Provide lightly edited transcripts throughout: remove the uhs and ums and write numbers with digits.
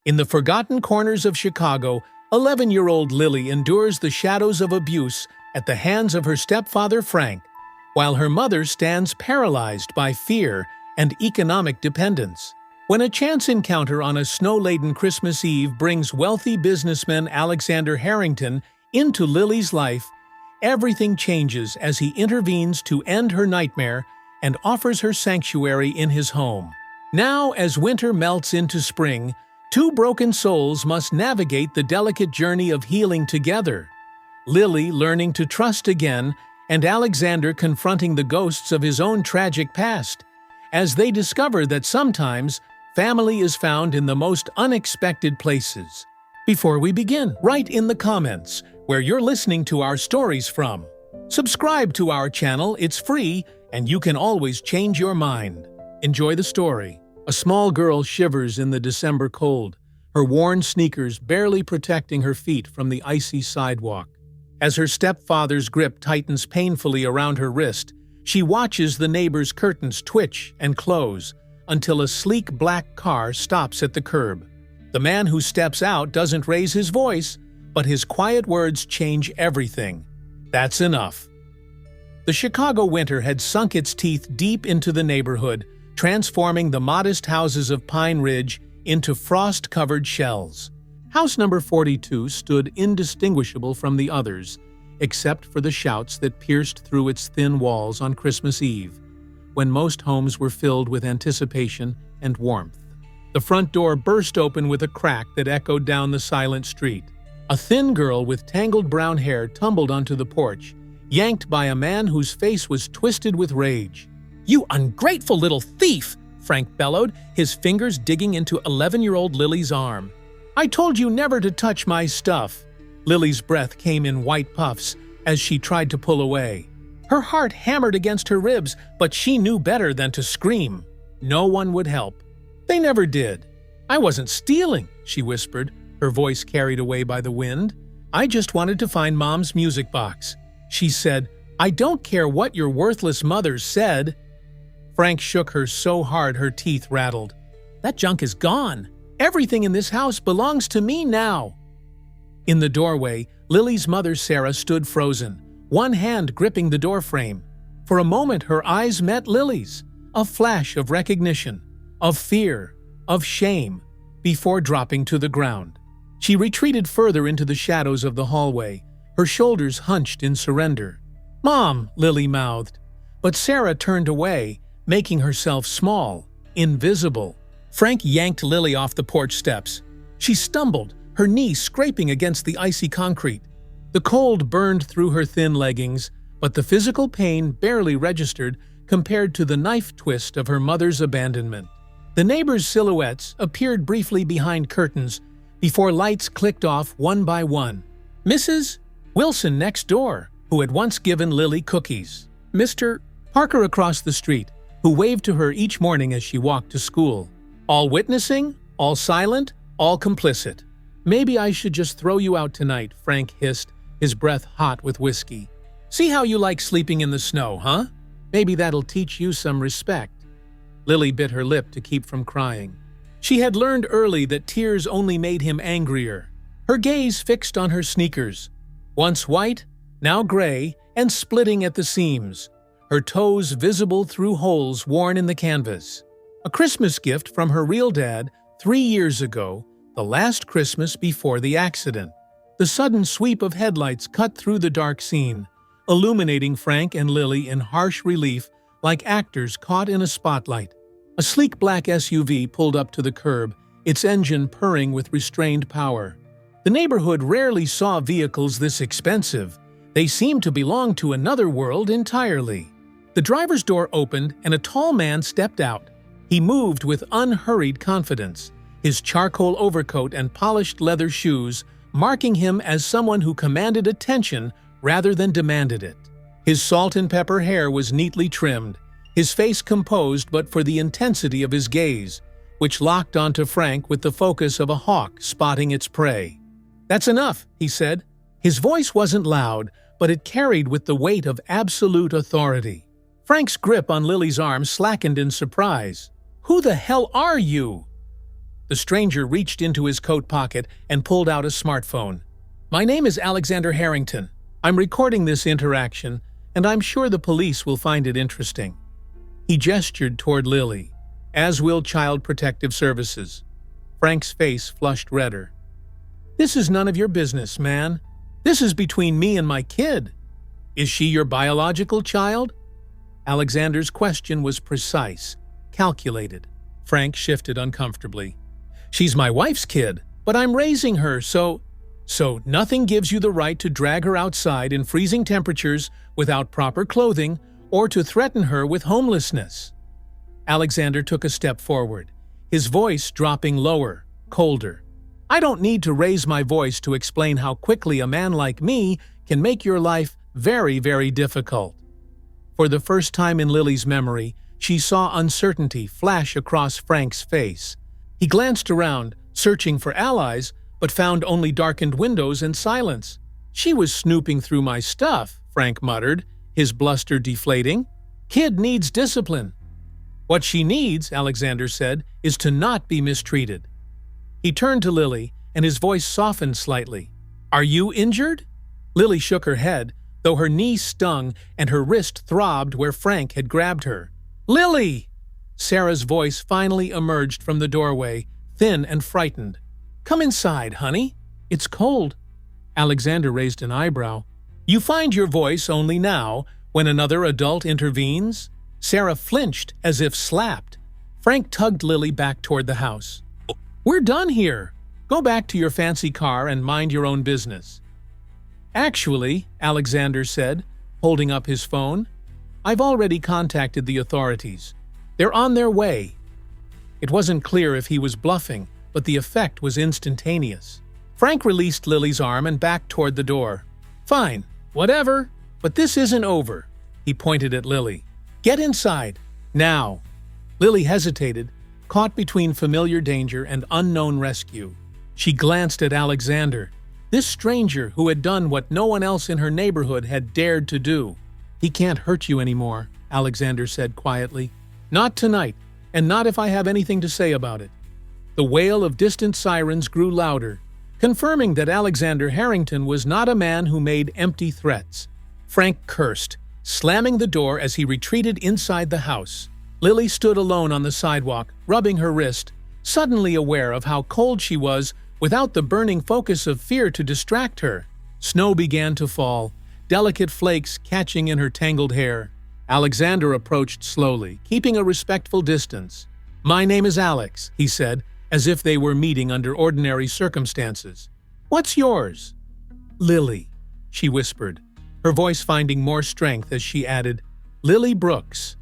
In the forgotten corners of Chicago, 11-year-old Lily endures the shadows of abuse at the hands of her stepfather Frank, while her mother stands paralyzed by fear and economic dependence. When a chance encounter on a snow-laden Christmas Eve brings wealthy businessman Alexander Harrington into Lily's life, everything changes as he intervenes to end her nightmare and offers her sanctuary in his home. Now, as winter melts into spring, two broken souls must navigate the delicate journey of healing together. Lily learning to trust again, and Alexander confronting the ghosts of his own tragic past, as they discover that sometimes family is found in the most unexpected places. Before we begin, write in the comments where you're listening to our stories from. Subscribe to our channel, it's free, and you can always change your mind. Enjoy the story. A small girl shivers in the December cold, her worn sneakers barely protecting her feet from the icy sidewalk. As her stepfather's grip tightens painfully around her wrist, she watches the neighbor's curtains twitch and close until a sleek black car stops at the curb. The man who steps out doesn't raise his voice, but his quiet words change everything. That's enough. The Chicago winter had sunk its teeth deep into the neighborhood, transforming the modest houses of Pine Ridge into frost-covered shells. House number 42 stood indistinguishable from the others, except for the shouts that pierced through its thin walls on Christmas Eve, when most homes were filled with anticipation and warmth. The front door burst open with a crack that echoed down the silent street. A thin girl with tangled brown hair tumbled onto the porch, yanked by a man whose face was twisted with rage. "You ungrateful little thief!" Frank bellowed, his fingers digging into 11-year-old Lily's arm. "I told you never to touch my stuff." Lily's breath came in white puffs as she tried to pull away. Her heart hammered against her ribs, but she knew better than to scream. No one would help. They never did. "I wasn't stealing," she whispered, her voice carried away by the wind. "I just wanted to find Mom's music box." She said, "I don't care what your worthless mother said." Frank shook her so hard her teeth rattled. "That junk is gone. Everything in this house belongs to me now." In the doorway, Lily's mother Sarah stood frozen, one hand gripping the doorframe. For a moment her eyes met Lily's, a flash of recognition, of fear, of shame, before dropping to the ground. She retreated further into the shadows of the hallway, her shoulders hunched in surrender. "Mom," Lily mouthed, but Sarah turned away, making herself small, invisible. Frank yanked Lily off the porch steps. She stumbled, her knee scraping against the icy concrete. The cold burned through her thin leggings, but the physical pain barely registered compared to the knife twist of her mother's abandonment. The neighbors' silhouettes appeared briefly behind curtains before lights clicked off one by one. Mrs. Wilson next door, who had once given Lily cookies. Mr. Parker across the street, who waved to her each morning as she walked to school. All witnessing, all silent, all complicit. "Maybe I should just throw you out tonight," Frank hissed, his breath hot with whiskey. "See how you like sleeping in the snow, huh? Maybe that'll teach you some respect." Lily bit her lip to keep from crying. She had learned early that tears only made him angrier. Her gaze fixed on her sneakers, once white, now gray, and splitting at the seams, her toes visible through holes worn in the canvas. A Christmas gift from her real dad 3 years ago, the last Christmas before the accident. The sudden sweep of headlights cut through the dark scene, illuminating Frank and Lily in harsh relief like actors caught in a spotlight. A sleek black SUV pulled up to the curb, its engine purring with restrained power. The neighborhood rarely saw vehicles this expensive. They seemed to belong to another world entirely. The driver's door opened and a tall man stepped out. He moved with unhurried confidence, his charcoal overcoat and polished leather shoes marking him as someone who commanded attention rather than demanded it. His salt and pepper hair was neatly trimmed, his face composed but for the intensity of his gaze, which locked onto Frank with the focus of a hawk spotting its prey. "That's enough," he said. His voice wasn't loud, but it carried with the weight of absolute authority. Frank's grip on Lily's arm slackened in surprise. "Who the hell are you?" The stranger reached into his coat pocket and pulled out a smartphone. "My name is Alexander Harrington. I'm recording this interaction, and I'm sure the police will find it interesting." He gestured toward Lily, as will Child Protective Services. Frank's face flushed redder. "This is none of your business, man. This is between me and my kid. Is she your biological child?" Alexander's question was precise, calculated. Frank shifted uncomfortably. "She's my wife's kid, but I'm raising her, so nothing gives you the right to drag her outside in freezing temperatures without proper clothing or to threaten her with homelessness." Alexander took a step forward, his voice dropping lower, colder. "I don't need to raise my voice to explain how quickly a man like me can make your life very, very difficult." For the first time in Lily's memory, she saw uncertainty flash across Frank's face. He glanced around, searching for allies, but found only darkened windows and silence. "She was snooping through my stuff," Frank muttered, his bluster deflating. "Kid needs discipline." "What she needs," Alexander said, "is to not be mistreated." He turned to Lily, and his voice softened slightly. "Are you injured?" Lily shook her head, though her knee stung and her wrist throbbed where Frank had grabbed her. "Lily!" Sarah's voice finally emerged from the doorway, thin and frightened. "Come inside, honey. It's cold." Alexander raised an eyebrow. "You find your voice only now, when another adult intervenes?" Sarah flinched as if slapped. Frank tugged Lily back toward the house. "We're done here. Go back to your fancy car and mind your own business." "Actually," Alexander said, holding up his phone, "I've already contacted the authorities. They're on their way." It wasn't clear if he was bluffing, but the effect was instantaneous. Frank released Lily's arm and backed toward the door. "Fine, whatever, but this isn't over." He pointed at Lily. "Get inside, now." Lily hesitated, caught between familiar danger and unknown rescue. She glanced at Alexander, this stranger who had done what no one else in her neighborhood had dared to do. "He can't hurt you anymore," Alexander said quietly. "Not tonight, and not if I have anything to say about it." The wail of distant sirens grew louder, confirming that Alexander Harrington was not a man who made empty threats. Frank cursed, slamming the door as he retreated inside the house. Lily stood alone on the sidewalk, rubbing her wrist, suddenly aware of how cold she was without the burning focus of fear to distract her. Snow began to fall, delicate flakes catching in her tangled hair. Alexander approached slowly, keeping a respectful distance. "My name is Alex," he said, as if they were meeting under ordinary circumstances. "What's yours?" "Lily," she whispered, her voice finding more strength as she added, "Lily Brooks."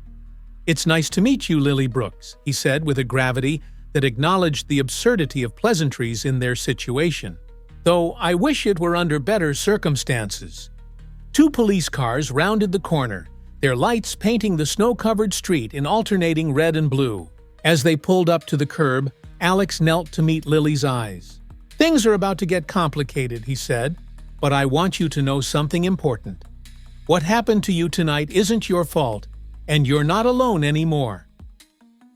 "It's nice to meet you, Lily Brooks," he said with a gravity that acknowledged the absurdity of pleasantries in their situation. "Though I wish it were under better circumstances." Two police cars rounded the corner, their lights painting the snow-covered street in alternating red and blue. As they pulled up to the curb, Alex knelt to meet Lily's eyes. "Things are about to get complicated," he said, "but I want you to know something important. What happened to you tonight isn't your fault, and you're not alone anymore."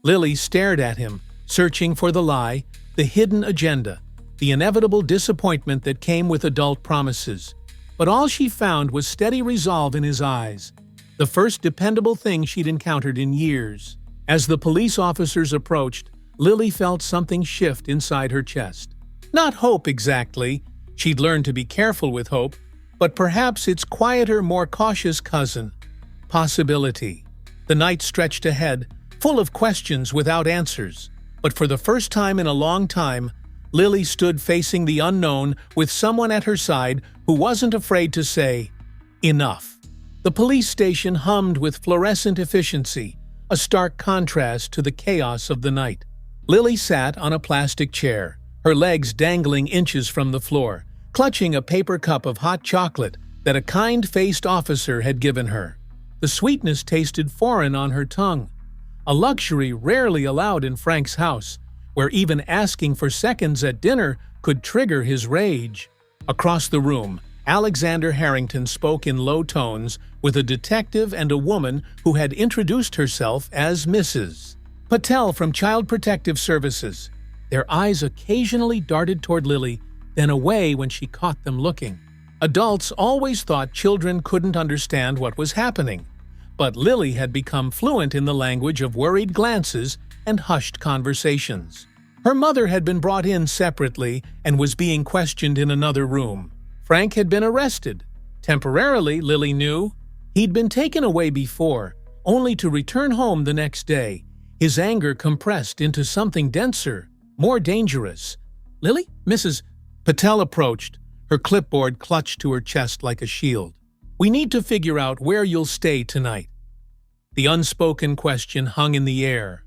Lily stared at him, searching for the lie, the hidden agenda, the inevitable disappointment that came with adult promises. But all she found was steady resolve in his eyes, the first dependable thing she'd encountered in years. As the police officers approached, Lily felt something shift inside her chest. Not hope exactly, she'd learned to be careful with hope, but perhaps its quieter, more cautious cousin, possibility. The night stretched ahead, full of questions without answers. But for the first time in a long time, Lily stood facing the unknown with someone at her side who wasn't afraid to say, "Enough." The police station hummed with fluorescent efficiency, a stark contrast to the chaos of the night. Lily sat on a plastic chair, her legs dangling inches from the floor, clutching a paper cup of hot chocolate that a kind-faced officer had given her. The sweetness tasted foreign on her tongue, a luxury rarely allowed in Frank's house, where even asking for seconds at dinner could trigger his rage. Across the room, Alexander Harrington spoke in low tones with a detective and a woman who had introduced herself as Mrs. Patel from Child Protective Services. Their eyes occasionally darted toward Lily, then away when she caught them looking. Adults always thought children couldn't understand what was happening, but Lily had become fluent in the language of worried glances and hushed conversations. Her mother had been brought in separately and was being questioned in another room. Frank had been arrested. Temporarily, Lily knew. He'd been taken away before, only to return home the next day, his anger compressed into something denser, more dangerous. "Lily? Mrs. Patel approached, her clipboard clutched to her chest like a shield. "We need to figure out where you'll stay tonight." The unspoken question hung in the air.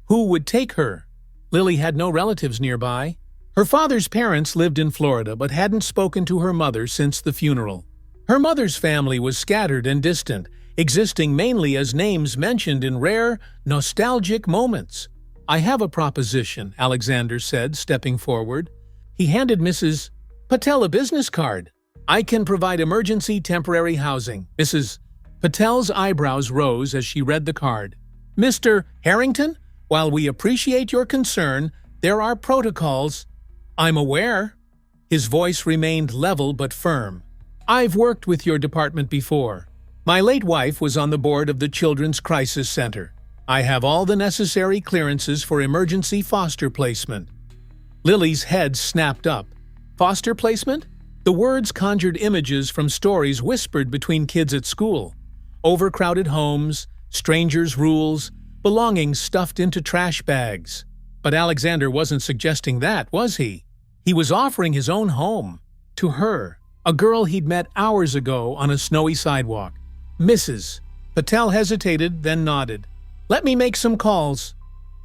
Who would take her? Lily had no relatives nearby. Her father's parents lived in Florida but hadn't spoken to her mother since the funeral. Her mother's family was scattered and distant, existing mainly as names mentioned in rare, nostalgic moments. "I have a proposition," Alexander said, stepping forward. He handed Mrs. Patel a business card. "I can provide emergency temporary housing." Mrs. Patel's eyebrows rose as she read the card. "Mr. Harrington, while we appreciate your concern, there are protocols." "I'm aware." His voice remained level but firm. "I've worked with your department before. My late wife was on the board of the Children's Crisis Center. I have all the necessary clearances for emergency foster placement." Lily's head snapped up. Foster placement? The words conjured images from stories whispered between kids at school. Overcrowded homes, strangers' rules, belongings stuffed into trash bags. But Alexander wasn't suggesting that, was he? He was offering his own home. To her, a girl he'd met hours ago on a snowy sidewalk. "Mrs." Patel hesitated, then nodded. "Let me make some calls."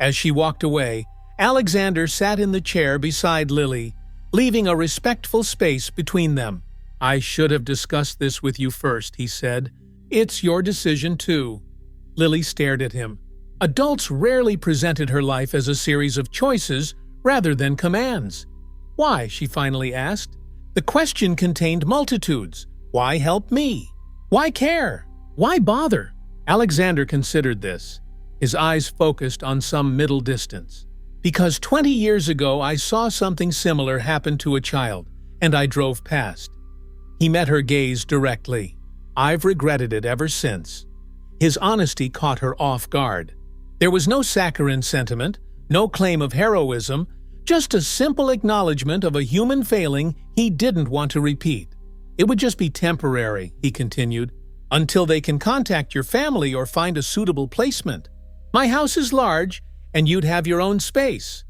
As she walked away, Alexander sat in the chair beside Lily, leaving a respectful space between them. "I should have discussed this with you first," he said. "It's your decision, too." Lily stared at him. Adults rarely presented her life as a series of choices rather than commands. "Why?" she finally asked. The question contained multitudes. Why help me? Why care? Why bother? Alexander considered this, his eyes focused on some middle distance. "Because 20 years ago I saw something similar happen to a child, and I drove past." He met her gaze directly. "I've regretted it ever since." His honesty caught her off guard. There was no saccharine sentiment, no claim of heroism, just a simple acknowledgement of a human failing he didn't want to repeat. "It would just be temporary," he continued, "until they can contact your family or find a suitable placement. My house is large, and you'd have your own space."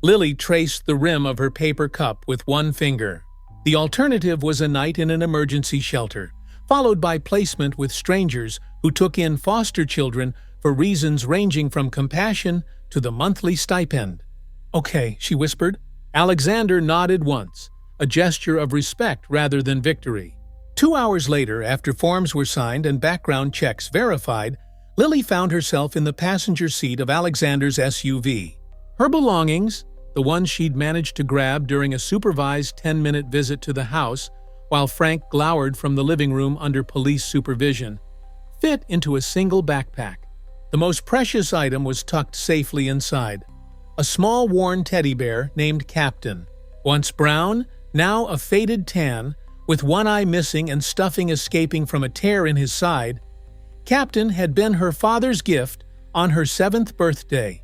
Lily traced the rim of her paper cup with one finger. The alternative was a night in an emergency shelter, followed by placement with strangers who took in foster children for reasons ranging from compassion to the monthly stipend. "Okay," she whispered. Alexander nodded once, a gesture of respect rather than victory. 2 hours later, after forms were signed and background checks verified, Lily found herself in the passenger seat of Alexander's SUV. Her belongings, the ones she'd managed to grab during a supervised 10-minute visit to the house while Frank glowered from the living room under police supervision, fit into a single backpack. The most precious item was tucked safely inside. A small worn teddy bear named Captain, once brown, now a faded tan, with one eye missing and stuffing escaping from a tear in his side. Captain had been her father's gift on her 7th birthday,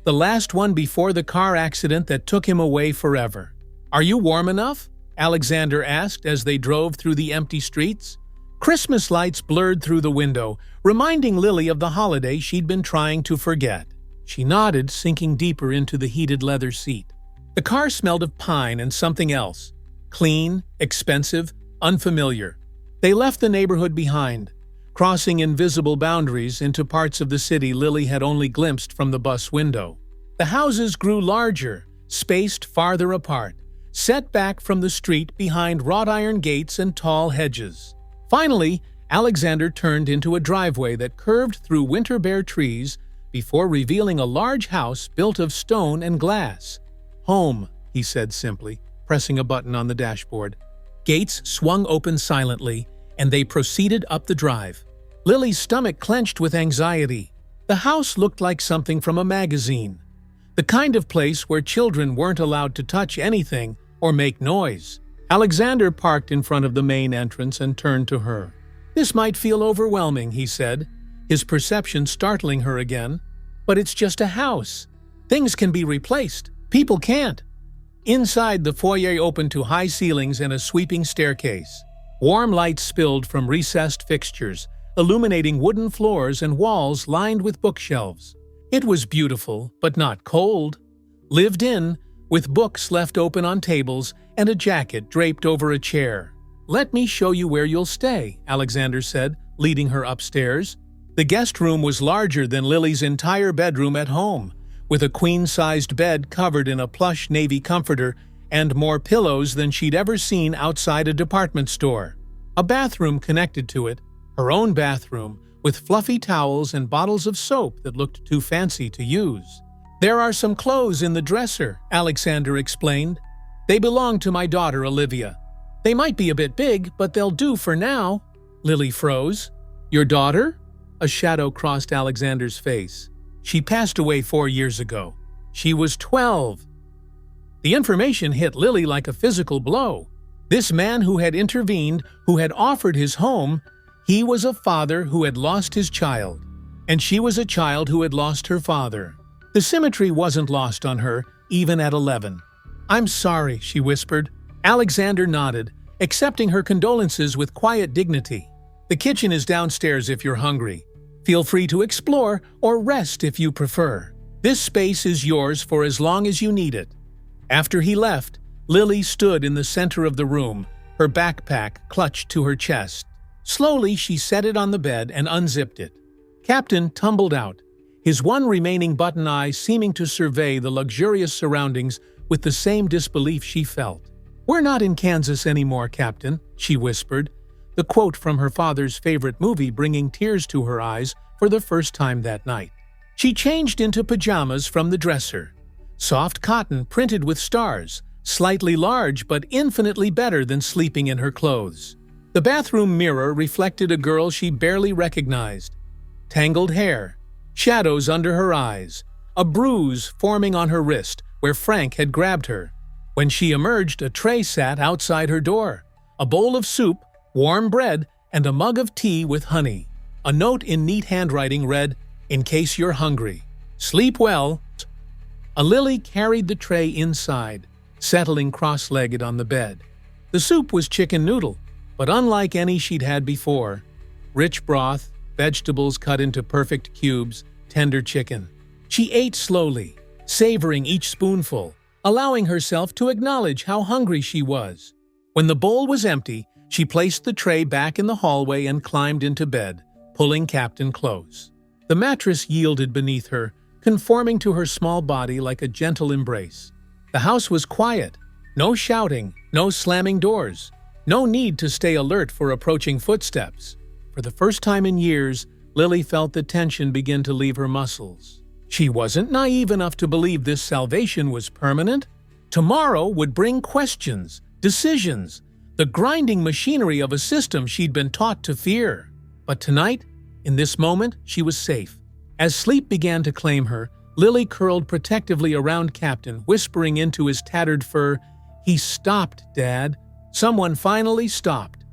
the last one before the car accident that took him away forever. "Are you warm enough?" Alexander asked as they drove through the empty streets. Christmas lights blurred through the window, reminding Lily of the holiday she'd been trying to forget. She nodded, sinking deeper into the heated leather seat. The car smelled of pine and something else. Clean, expensive, unfamiliar. They left the neighborhood behind, crossing invisible boundaries into parts of the city Lily had only glimpsed from the bus window. The houses grew larger, spaced farther apart, set back from the street behind wrought iron gates and tall hedges. Finally, Alexander turned into a driveway that curved through winter-bare trees before revealing a large house built of stone and glass. "Home," he said simply, pressing a button on the dashboard. Gates swung open silently, and they proceeded up the drive. Lily's stomach clenched with anxiety. The house looked like something from a magazine. the kind of place where children weren't allowed to touch anything or make noise. Alexander parked in front of the main entrance and turned to her. "This might feel overwhelming," he said, his perception startling her again. "But it's just a house. Things can be replaced. People can't." Inside, the foyer opened to high ceilings and a sweeping staircase. Warm light spilled from recessed fixtures, illuminating wooden floors and walls lined with bookshelves. It was beautiful, but not cold. Lived in, with books left open on tables and a jacket draped over a chair. "Let me show you where you'll stay," Alexander said, leading her upstairs. The guest room was larger than Lily's entire bedroom at home, with a queen-sized bed covered in a plush navy comforter and more pillows than she'd ever seen outside a department store. A bathroom connected to it, her own bathroom, with fluffy towels and bottles of soap that looked too fancy to use. "There are some clothes in the dresser," Alexander explained. "They belong to my daughter, Olivia. They might be a bit big, but they'll do for now." Lily froze. "Your daughter?" A shadow crossed Alexander's face. "She passed away 4 years ago. She was 12. The information hit Lily like a physical blow. This man who had intervened, who had offered his home, he was a father who had lost his child, and she was a child who had lost her father. The symmetry wasn't lost on her, even at 11. "I'm sorry," she whispered. Alexander nodded, accepting her condolences with quiet dignity. "The kitchen is downstairs if you're hungry. Feel free to explore or rest if you prefer. This space is yours for as long as you need it." After he left, Lily stood in the center of the room, her backpack clutched to her chest. Slowly, she set it on the bed and unzipped it. Captain tumbled out, his one remaining button eye seeming to survey the luxurious surroundings with the same disbelief she felt. "We're not in Kansas anymore, Captain," she whispered, the quote from her father's favorite movie bringing tears to her eyes for the first time that night. She changed into pajamas from the dresser. Soft cotton printed with stars, slightly large but infinitely better than sleeping in her clothes. The bathroom mirror reflected a girl she barely recognized. Tangled hair, shadows under her eyes, a bruise forming on her wrist where Frank had grabbed her. When she emerged, a tray sat outside her door. A bowl of soup, warm bread, and a mug of tea with honey. A note in neat handwriting read, "In case you're hungry. Sleep well." A Lily carried the tray inside, settling cross-legged on the bed. The soup was chicken noodle, but unlike any she'd had before. Rich broth, vegetables cut into perfect cubes, tender chicken. She ate slowly, savoring each spoonful, allowing herself to acknowledge how hungry she was. When the bowl was empty, she placed the tray back in the hallway and climbed into bed, pulling Captain close. The mattress yielded beneath her, conforming to her small body like a gentle embrace. The house was quiet. No shouting, no slamming doors. No need to stay alert for approaching footsteps. For the first time in years, Lily felt the tension begin to leave her muscles. She wasn't naive enough to believe this salvation was permanent. Tomorrow would bring questions, decisions, the grinding machinery of a system she'd been taught to fear. But tonight, in this moment, she was safe. As sleep began to claim her, Lily curled protectively around Captain, whispering into his tattered fur, "He stopped, Dad." Someone finally stopped.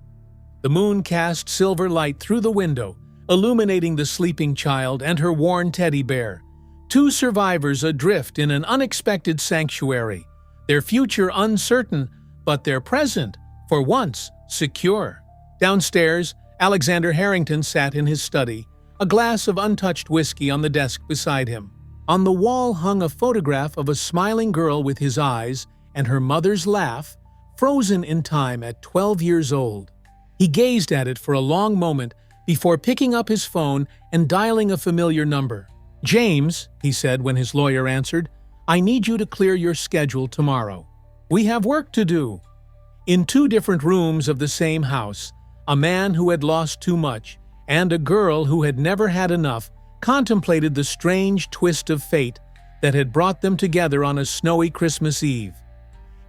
The moon cast silver light through the window, illuminating the sleeping child and her worn teddy bear. Two survivors adrift in an unexpected sanctuary, their future uncertain, but their present, for once, secure. Downstairs, Alexander Harrington sat in his study, a glass of untouched whiskey on the desk beside him. On the wall hung a photograph of a smiling girl with his eyes and her mother's laugh, frozen in time at 12 years old. He gazed at it for a long moment before picking up his phone and dialing a familiar number. "James," he said when his lawyer answered, "I need you to clear your schedule tomorrow. We have work to do." In 2 different rooms of the same house, a man who had lost too much and a girl who had never had enough contemplated the strange twist of fate that had brought them together on a snowy Christmas Eve,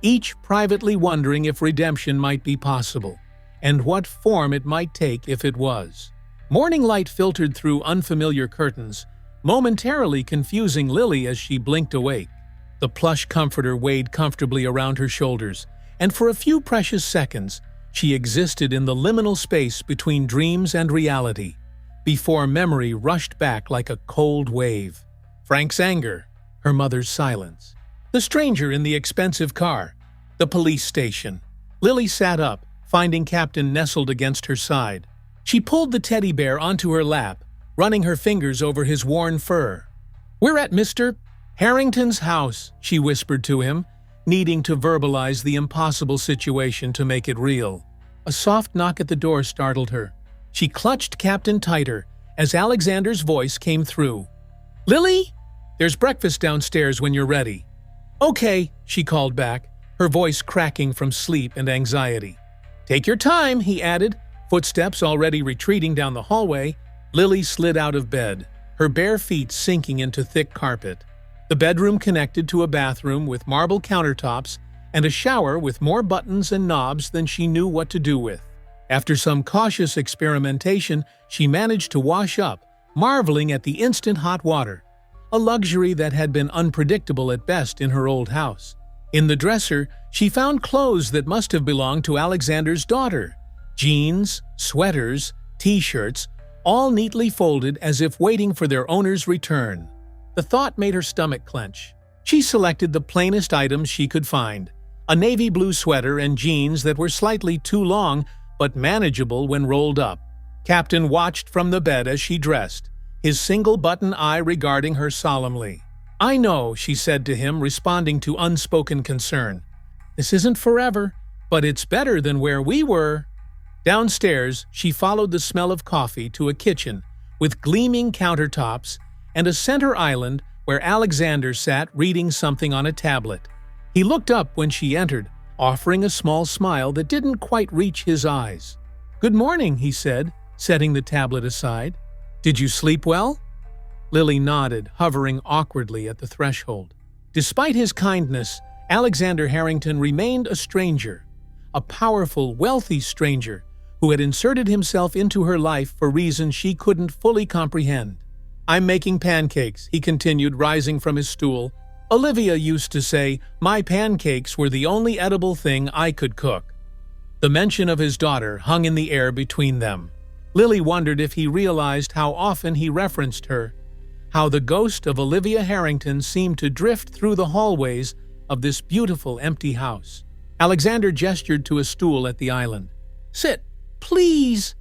each privately wondering if redemption might be possible, and what form it might take if it was. Morning light filtered through unfamiliar curtains, momentarily confusing Lily as she blinked awake. The plush comforter weighed comfortably around her shoulders, and for a few precious seconds, she existed in the liminal space between dreams and reality, before memory rushed back like a cold wave. Frank's anger, her mother's silence, the stranger in the expensive car, the police station. Lily sat up, finding Captain nestled against her side. She pulled the teddy bear onto her lap, running her fingers over his worn fur. "We're at Mr. Harrington's house," she whispered to him, needing to verbalize the impossible situation to make it real. A soft knock at the door startled her. She clutched Captain tighter as Alexander's voice came through. "Lily? There's breakfast downstairs when you're ready." "Okay," she called back, her voice cracking from sleep and anxiety. "Take your time," he added, footsteps already retreating down the hallway. Lily slid out of bed, her bare feet sinking into thick carpet. The bedroom connected to a bathroom with marble countertops and a shower with more buttons and knobs than she knew what to do with. After some cautious experimentation, she managed to wash up, marveling at the instant hot water, a luxury that had been unpredictable at best in her old house. In the dresser, she found clothes that must have belonged to Alexander's daughter. Jeans, sweaters, t-shirts, all neatly folded as if waiting for their owner's return. The thought made her stomach clench. She selected the plainest items she could find, a navy blue sweater and jeans that were slightly too long but manageable when rolled up. Captain watched from the bed as she dressed, his single-button eye regarding her solemnly. "I know," she said to him, responding to unspoken concern. "This isn't forever, but it's better than where we were." Downstairs, she followed the smell of coffee to a kitchen with gleaming countertops and a center island where Alexander sat reading something on a tablet. He looked up when she entered, offering a small smile that didn't quite reach his eyes. "Good morning," he said, setting the tablet aside. "Did you sleep well?" Lily nodded, hovering awkwardly at the threshold. Despite his kindness, Alexander Harrington remained a stranger, a powerful, wealthy stranger who had inserted himself into her life for reasons she couldn't fully comprehend. "I'm making pancakes," he continued, rising from his stool. "Olivia used to say my pancakes were the only edible thing I could cook." The mention of his daughter hung in the air between them. Lily wondered if he realized how often he referenced her, how the ghost of Olivia Harrington seemed to drift through the hallways of this beautiful empty house. Alexander gestured to a stool at the island. "Sit, please."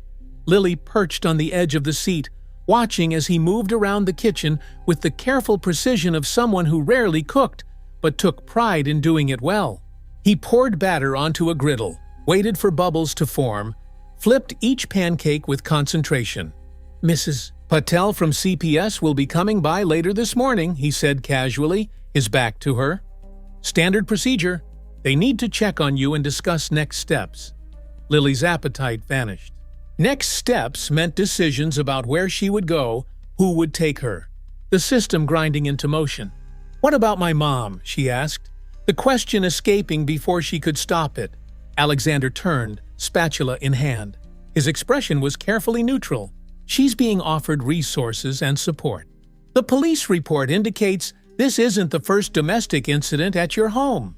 Lily perched on the edge of the seat, watching as he moved around the kitchen with the careful precision of someone who rarely cooked, but took pride in doing it well. He poured batter onto a griddle, waited for bubbles to form, flipped each pancake with concentration. "Mrs. Patel from CPS will be coming by later this morning," he said casually, his back to her. "Standard procedure. They need to check on you and discuss next steps." Lily's appetite vanished. Next steps meant decisions about where she would go, who would take her. The system grinding into motion. "What about my mom?" she asked, the question escaping before she could stop it. Alexander turned, spatula in hand. His expression was carefully neutral. "She's being offered resources and support. The police report indicates this isn't the first domestic incident at your home."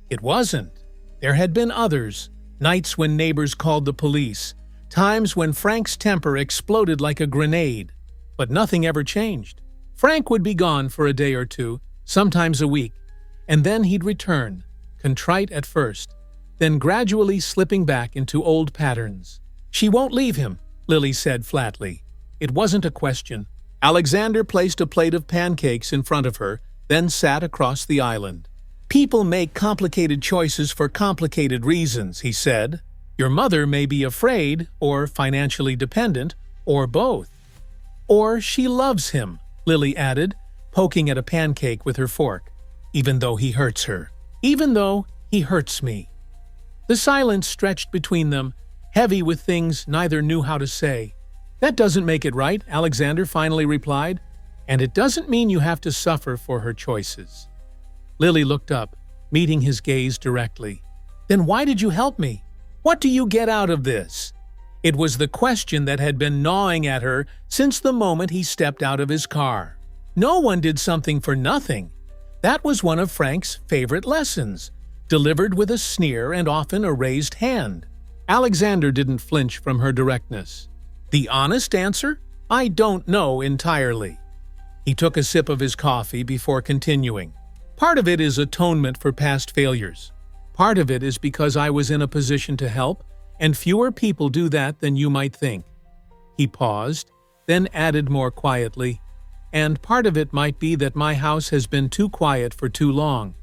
It wasn't. There had been others, nights when neighbors called the police, times when Frank's temper exploded like a grenade. But nothing ever changed. Frank would be gone for a day or two, sometimes a week, and then he'd return, contrite at first, then gradually slipping back into old patterns. "She won't leave him," Lily said flatly. It wasn't a question. Alexander placed a plate of pancakes in front of her, then sat across the island. "People make complicated choices for complicated reasons," he said. "Your mother may be afraid, or financially dependent, or both." "Or she loves him," Lily added, poking at a pancake with her fork. "Even though he hurts her. Even though he hurts me." The silence stretched between them, heavy with things neither knew how to say. "That doesn't make it right," Alexander finally replied. "And it doesn't mean you have to suffer for her choices." Lily looked up, meeting his gaze directly. "Then why did you help me? What do you get out of this?" It was the question that had been gnawing at her since the moment he stepped out of his car. No one did something for nothing. That was one of Frank's favorite lessons, delivered with a sneer and often a raised hand. Alexander didn't flinch from her directness. The honest answer? I don't know entirely. He took a sip of his coffee before continuing. Part of it is atonement for past failures. Part of it is because I was in a position to help, and fewer people do that than you might think. He paused, then added more quietly, and part of it might be that my house has been too quiet for too long.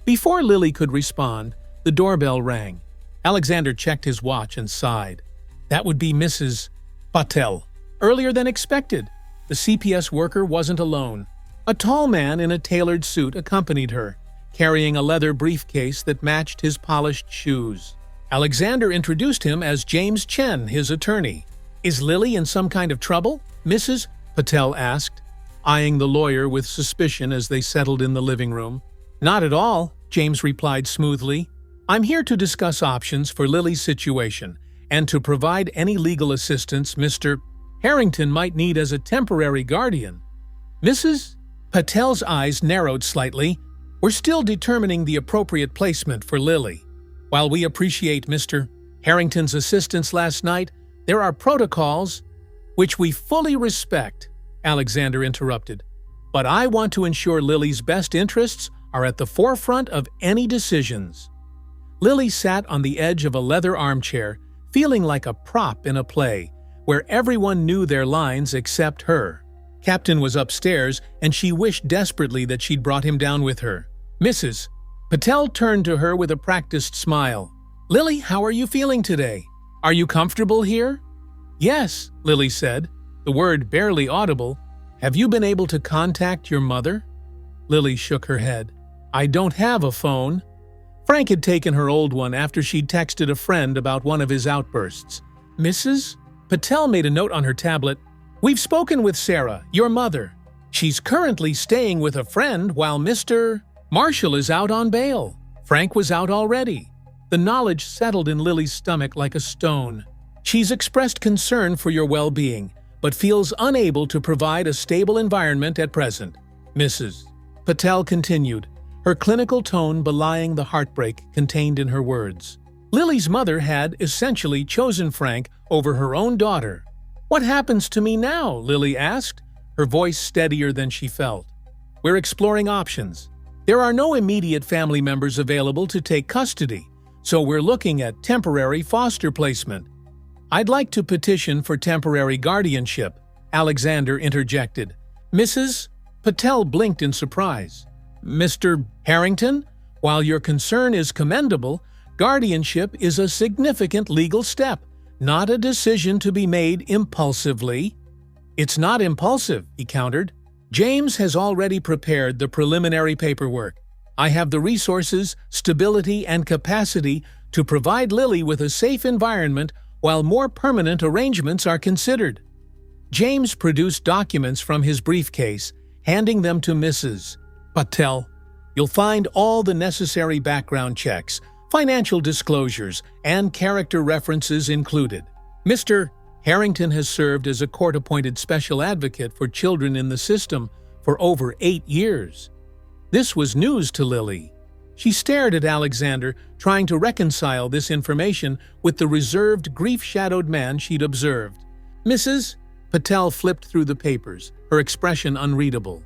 Before Lily could respond, the doorbell rang. Alexander checked his watch and sighed. That would be Mrs. Patel. Earlier than expected. The CPS worker wasn't alone. A tall man in a tailored suit accompanied her, carrying a leather briefcase that matched his polished shoes. Alexander introduced him as James Chen, his attorney. Is Lily in some kind of trouble? Mrs. Patel asked, eyeing the lawyer with suspicion as they settled in the living room. Not at all, James replied smoothly. I'm here to discuss options for Lily's situation and to provide any legal assistance Mr. Harrington might need as a temporary guardian. Mrs. Patel's eyes narrowed slightly. We're still determining the appropriate placement for Lily. While we appreciate Mr. Harrington's assistance last night, there are protocols which we fully respect, Alexander interrupted. But I want to ensure Lily's best interests are at the forefront of any decisions. Lily sat on the edge of a leather armchair, feeling like a prop in a play, where everyone knew their lines except her. Captain was upstairs, and she wished desperately that she'd brought him down with her. Mrs. Patel turned to her with a practiced smile. Lily, how are you feeling today? Are you comfortable here? Yes, Lily said, the word barely audible. Have you been able to contact your mother? Lily shook her head. I don't have a phone. Frank had taken her old one after she'd texted a friend about one of his outbursts. Mrs. Patel made a note on her tablet. We've spoken with Sarah, your mother. She's currently staying with a friend while Mr. Marshall is out on bail. Frank was out already. The knowledge settled in Lily's stomach like a stone. She's expressed concern for your well-being, but feels unable to provide a stable environment at present. Mrs. Patel continued, her clinical tone belying the heartbreak contained in her words. Lily's mother had essentially chosen Frank over her own daughter. What happens to me now? Lily asked, her voice steadier than she felt. We're exploring options. There are no immediate family members available to take custody, so we're looking at temporary foster placement. I'd like to petition for temporary guardianship, Alexander interjected. Mrs. Patel blinked in surprise. Mr. Harrington, while your concern is commendable, guardianship is a significant legal step, not a decision to be made impulsively. It's not impulsive, he countered. James has already prepared the preliminary paperwork. I have the resources, stability, and capacity to provide Lily with a safe environment while more permanent arrangements are considered. James produced documents from his briefcase, handing them to Mrs. Patel. You'll find all the necessary background checks, financial disclosures, and character references included. Mr. Harrington has served as a court-appointed special advocate for children in the system for over 8 years. This was news to Lily. She stared at Alexander, trying to reconcile this information with the reserved, grief-shadowed man she'd observed. Mrs. Patel flipped through the papers, her expression unreadable.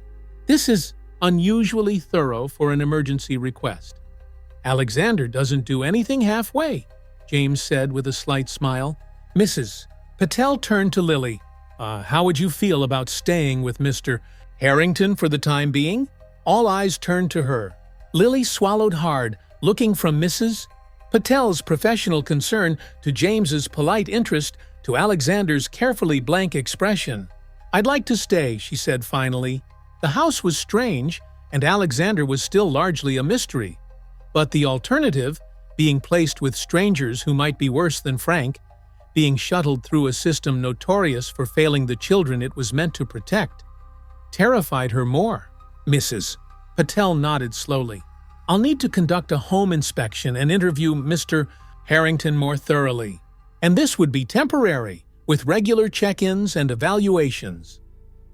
This is unusually thorough for an emergency request. Alexander doesn't do anything halfway, James said with a slight smile. Mrs. Patel turned to Lily. How would you feel about staying with Mr. Harrington for the time being? All eyes turned to her. Lily swallowed hard, looking from Mrs. Patel's professional concern to James's polite interest to Alexander's carefully blank expression. I'd like to stay, she said finally. The house was strange, and Alexander was still largely a mystery. But the alternative, being placed with strangers who might be worse than Frank, being shuttled through a system notorious for failing the children it was meant to protect, terrified her more. Mrs. Patel nodded slowly. I'll need to conduct a home inspection and interview Mr. Harrington more thoroughly. And this would be temporary, with regular check-ins and evaluations.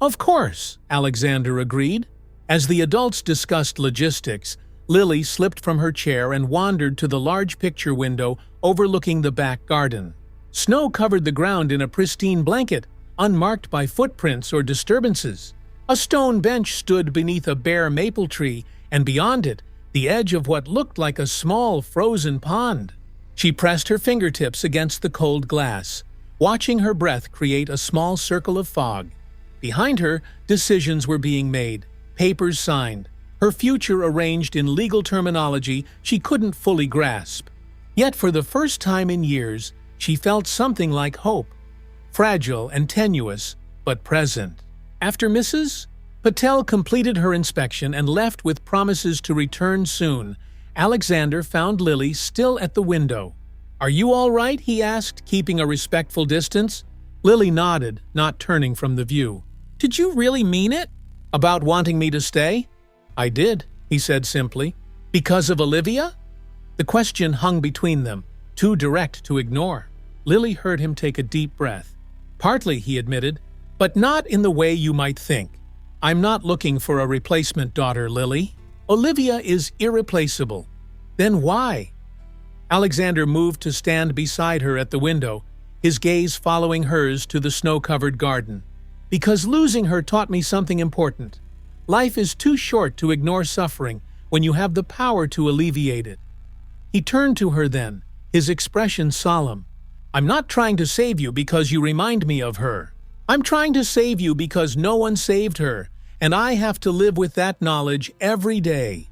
Of course, Alexander agreed. As the adults discussed logistics, Lily slipped from her chair and wandered to the large picture window overlooking the back garden. Snow covered the ground in a pristine blanket, unmarked by footprints or disturbances. A stone bench stood beneath a bare maple tree, and beyond it, the edge of what looked like a small frozen pond. She pressed her fingertips against the cold glass, watching her breath create a small circle of fog. Behind her, decisions were being made, papers signed, her future arranged in legal terminology she couldn't fully grasp. Yet for the first time in years, she felt something like hope, fragile and tenuous, but present. After Mrs. Patel completed her inspection and left with promises to return soon, Alexander found Lily still at the window. "Are you all right?" he asked, keeping a respectful distance. Lily nodded, not turning from the view. "Did you really mean it? About wanting me to stay?" "I did," he said simply. "Because of Olivia?" The question hung between them, too direct to ignore. Lily heard him take a deep breath. "Partly," he admitted, "but not in the way you might think. I'm not looking for a replacement daughter, Lily. Olivia is irreplaceable." "Then why?" Alexander moved to stand beside her at the window, his gaze following hers to the snow-covered garden. "Because losing her taught me something important. Life is too short to ignore suffering when you have the power to alleviate it." He turned to her then, his expression solemn. "I'm not trying to save you because you remind me of her. I'm trying to save you because no one saved her, and I have to live with that knowledge every day."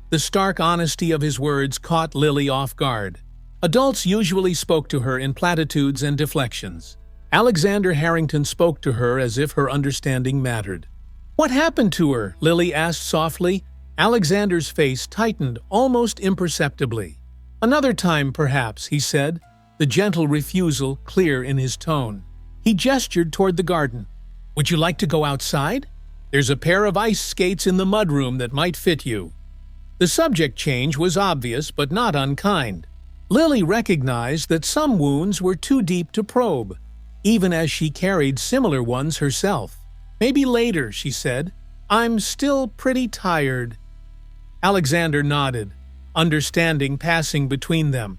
The stark honesty of his words caught Lily off guard. Adults usually spoke to her in platitudes and deflections. Alexander Harrington spoke to her as if her understanding mattered. "What happened to her?" Lily asked softly. Alexander's face tightened almost imperceptibly. "Another time, perhaps," he said, the gentle refusal clear in his tone. He gestured toward the garden. "Would you like to go outside? There's a pair of ice skates in the mudroom that might fit you." The subject change was obvious but not unkind. Lily recognized that some wounds were too deep to probe, even as she carried similar ones herself. "Maybe later," she said. "I'm still pretty tired." Alexander nodded, understanding passing between them,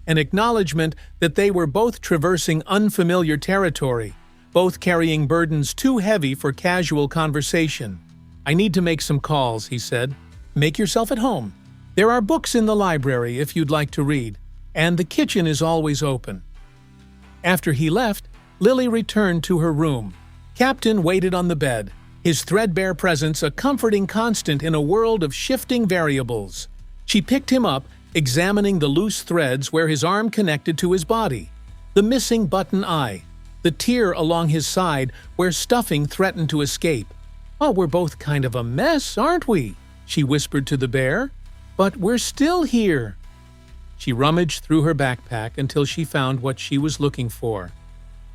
an acknowledgement that they were both traversing unfamiliar territory, both carrying burdens too heavy for casual conversation. "I need to make some calls," he said. "Make yourself at home. There are books in the library if you'd like to read, and the kitchen is always open." After he left, Lily returned to her room. Captain waited on the bed, his threadbare presence a comforting constant in a world of shifting variables. She picked him up, examining the loose threads where his arm connected to his body, the missing button eye, the tear along his side where stuffing threatened to escape. "Oh, we're both kind of a mess, aren't we?" she whispered to the bear. "But we're still here." She rummaged through her backpack until she found what she was looking for.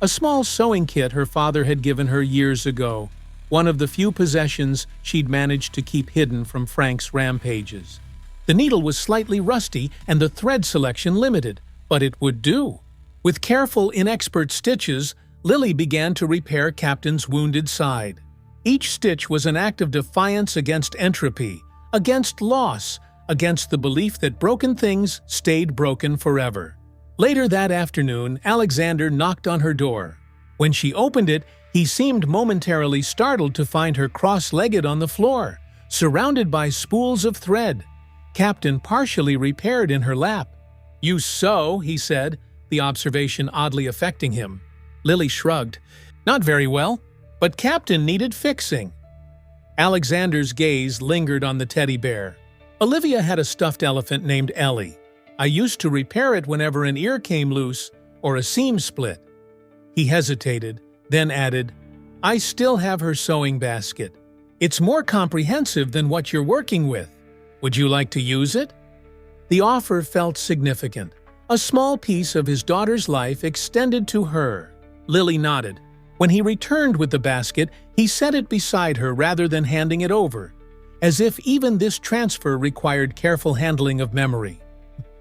A small sewing kit her father had given her years ago, one of the few possessions she'd managed to keep hidden from Frank's rampages. The needle was slightly rusty and the thread selection limited, but it would do. With careful, inexpert stitches, Lily began to repair Captain's wounded side. Each stitch was an act of defiance against entropy, against loss, against the belief that broken things stayed broken forever. Later that afternoon, Alexander knocked on her door. When she opened it, he seemed momentarily startled to find her cross-legged on the floor, surrounded by spools of thread, Captain partially repaired in her lap. "You sew," he said, the observation oddly affecting him. Lily shrugged. "Not very well, but Captain needed fixing." Alexander's gaze lingered on the teddy bear. "Olivia had a stuffed elephant named Ellie. I used to repair it whenever an ear came loose or a seam split." He hesitated, then added, "I still have her sewing basket. It's more comprehensive than what you're working with. Would you like to use it?" The offer felt significant. A small piece of his daughter's life extended to her. Lily nodded. When he returned with the basket, he set it beside her rather than handing it over, as if even this transfer required careful handling of memory.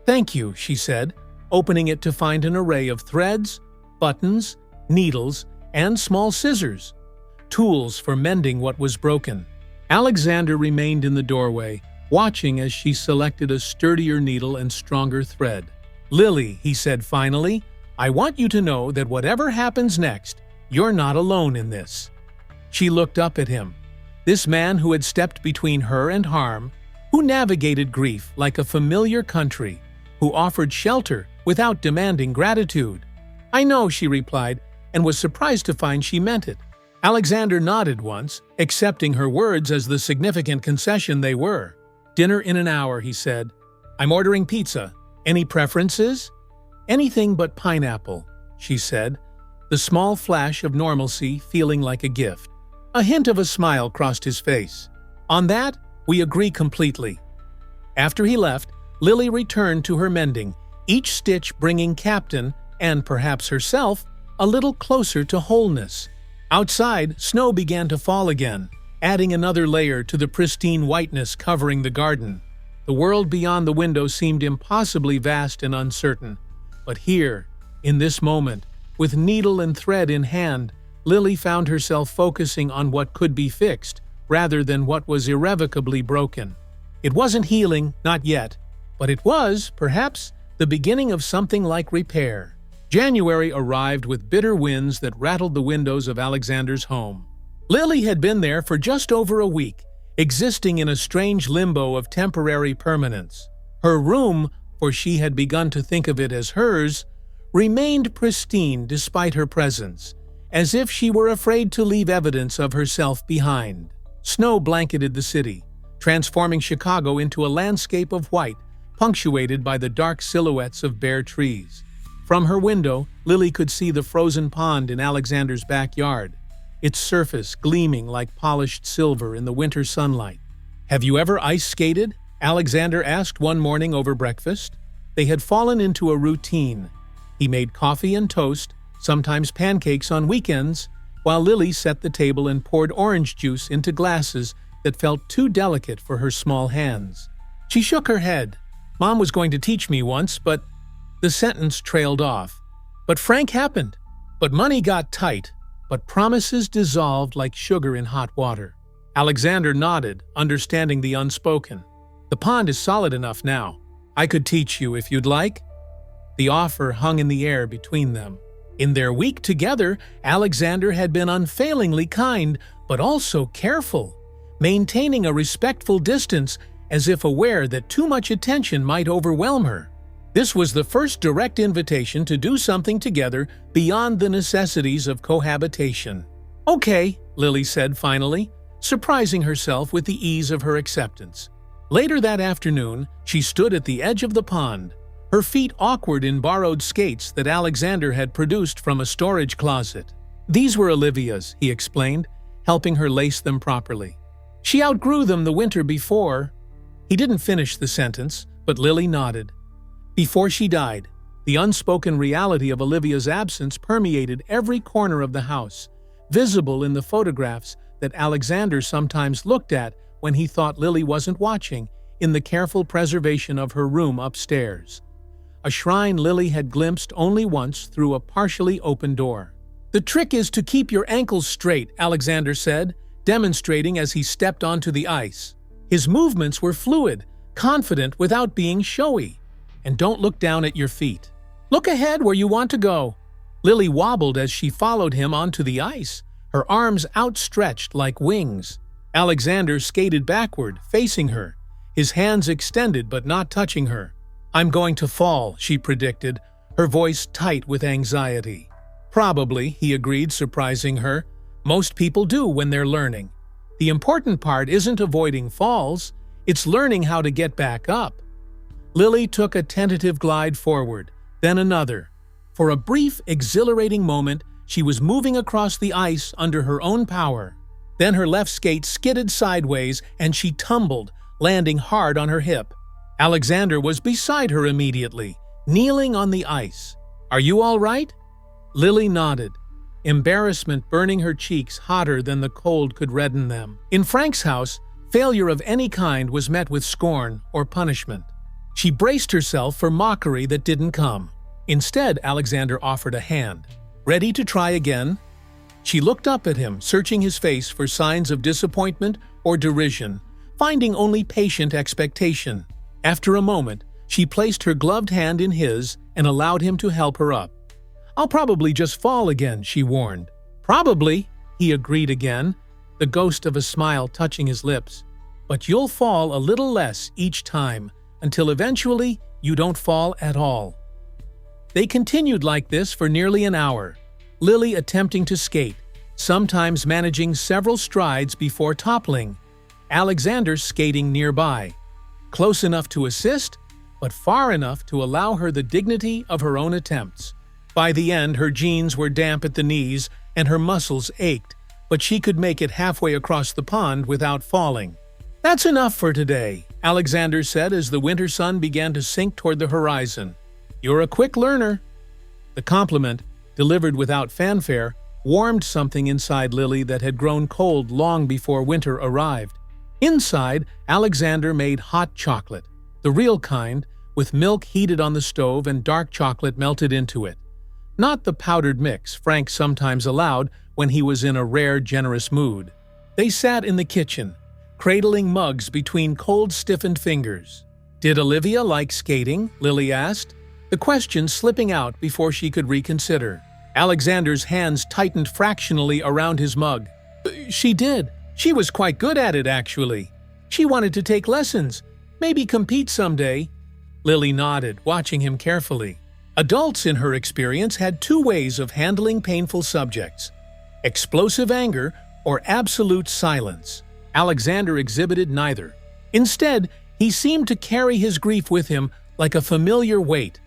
"Thank you," she said, opening it to find an array of threads, buttons, needles, and small scissors. tools for mending what was broken. Alexander remained in the doorway, watching as she selected a sturdier needle and stronger thread. "Lily," he said finally, "I want you to know that whatever happens next, you're not alone in this." She looked up at him. This man who had stepped between her and harm, who navigated grief like a familiar country, who offered shelter without demanding gratitude. "I know," she replied, and was surprised to find she meant it. Alexander nodded once, accepting her words as the significant concession they were. "Dinner in an hour," he said. "I'm ordering pizza. Any preferences?" "Anything but pineapple," she said, the small flash of normalcy feeling like a gift. A hint of a smile crossed his face. "On that, we agree completely." After he left, Lily returned to her mending, each stitch bringing Captain, and perhaps herself, a little closer to wholeness. Outside, snow began to fall again, adding another layer to the pristine whiteness covering the garden. The world beyond the window seemed impossibly vast and uncertain. But here, in this moment, with needle and thread in hand, Lily found herself focusing on what could be fixed, rather than what was irrevocably broken. It wasn't healing, not yet, but it was, perhaps, the beginning of something like repair. January arrived with bitter winds that rattled the windows of Alexander's home. Lily had been there for just over a week, existing in a strange limbo of temporary permanence. Her room, for she had begun to think of it as hers, remained pristine despite her presence, as if she were afraid to leave evidence of herself behind. Snow blanketed the city, transforming Chicago into a landscape of white, punctuated by the dark silhouettes of bare trees. From her window, Lily could see the frozen pond in Alexander's backyard, its surface gleaming like polished silver in the winter sunlight. "Have you ever ice skated?" Alexander asked one morning over breakfast. They had fallen into a routine. He made coffee and toast, sometimes pancakes on weekends, while Lily set the table and poured orange juice into glasses that felt too delicate for her small hands. She shook her head. "Mom was going to teach me once, but—" The sentence trailed off. "But Frank happened. But money got tight. But promises dissolved like sugar in hot water." Alexander nodded, understanding the unspoken. "The pond is solid enough now. I could teach you if you'd like." The offer hung in the air between them. In their week together, Alexander had been unfailingly kind, but also careful, maintaining a respectful distance as if aware that too much attention might overwhelm her. This was the first direct invitation to do something together beyond the necessities of cohabitation. "Okay," Lily said finally, surprising herself with the ease of her acceptance. Later that afternoon, she stood at the edge of the pond, her feet awkward in borrowed skates that Alexander had produced from a storage closet. "These were Olivia's," he explained, helping her lace them properly. "She outgrew them the winter before." He didn't finish the sentence, but Lily nodded. Before she died, the unspoken reality of Olivia's absence permeated every corner of the house, visible in the photographs that Alexander sometimes looked at when he thought Lily wasn't watching, in the careful preservation of her room upstairs. A shrine Lily had glimpsed only once through a partially open door. "The trick is to keep your ankles straight," Alexander said, demonstrating as he stepped onto the ice. His movements were fluid, confident without being showy. "And don't look down at your feet. Look ahead where you want to go." Lily wobbled as she followed him onto the ice, her arms outstretched like wings. Alexander skated backward, facing her, his hands extended but not touching her. "I'm going to fall," she predicted, her voice tight with anxiety. "Probably," he agreed, surprising her. "Most people do when they're learning. The important part isn't avoiding falls, it's learning how to get back up." Lily took a tentative glide forward, then another. For a brief, exhilarating moment, she was moving across the ice under her own power. Then her left skate skidded sideways and she tumbled, landing hard on her hip. Alexander was beside her immediately, kneeling on the ice. "Are you all right?" Lily nodded, embarrassment burning her cheeks hotter than the cold could redden them. In Frank's house, failure of any kind was met with scorn or punishment. She braced herself for mockery that didn't come. Instead, Alexander offered a hand. "Ready to try again?" She looked up at him, searching his face for signs of disappointment or derision, finding only patient expectation. After a moment, she placed her gloved hand in his and allowed him to help her up. "I'll probably just fall again," she warned. "Probably," he agreed again, the ghost of a smile touching his lips. "But you'll fall a little less each time, until eventually you don't fall at all." They continued like this for nearly an hour, Lily attempting to skate, sometimes managing several strides before toppling, Alexander skating nearby, close enough to assist, but far enough to allow her the dignity of her own attempts. By the end, her jeans were damp at the knees and her muscles ached, but she could make it halfway across the pond without falling. "That's enough for today," Alexander said as the winter sun began to sink toward the horizon. "You're a quick learner." The compliment, delivered without fanfare, warmed something inside Lily that had grown cold long before winter arrived. Inside, Alexander made hot chocolate, the real kind, with milk heated on the stove and dark chocolate melted into it. Not the powdered mix Frank sometimes allowed when he was in a rare, generous mood. They sat in the kitchen, cradling mugs between cold, stiffened fingers. "Did Olivia like skating?" Lily asked, the question slipping out before she could reconsider. Alexander's hands tightened fractionally around his mug. "She did. She was quite good at it, actually. She wanted to take lessons, maybe compete someday." Lily nodded, watching him carefully. Adults, in her experience, had two ways of handling painful subjects: explosive anger or absolute silence. Alexander exhibited neither. Instead, he seemed to carry his grief with him like a familiar weight,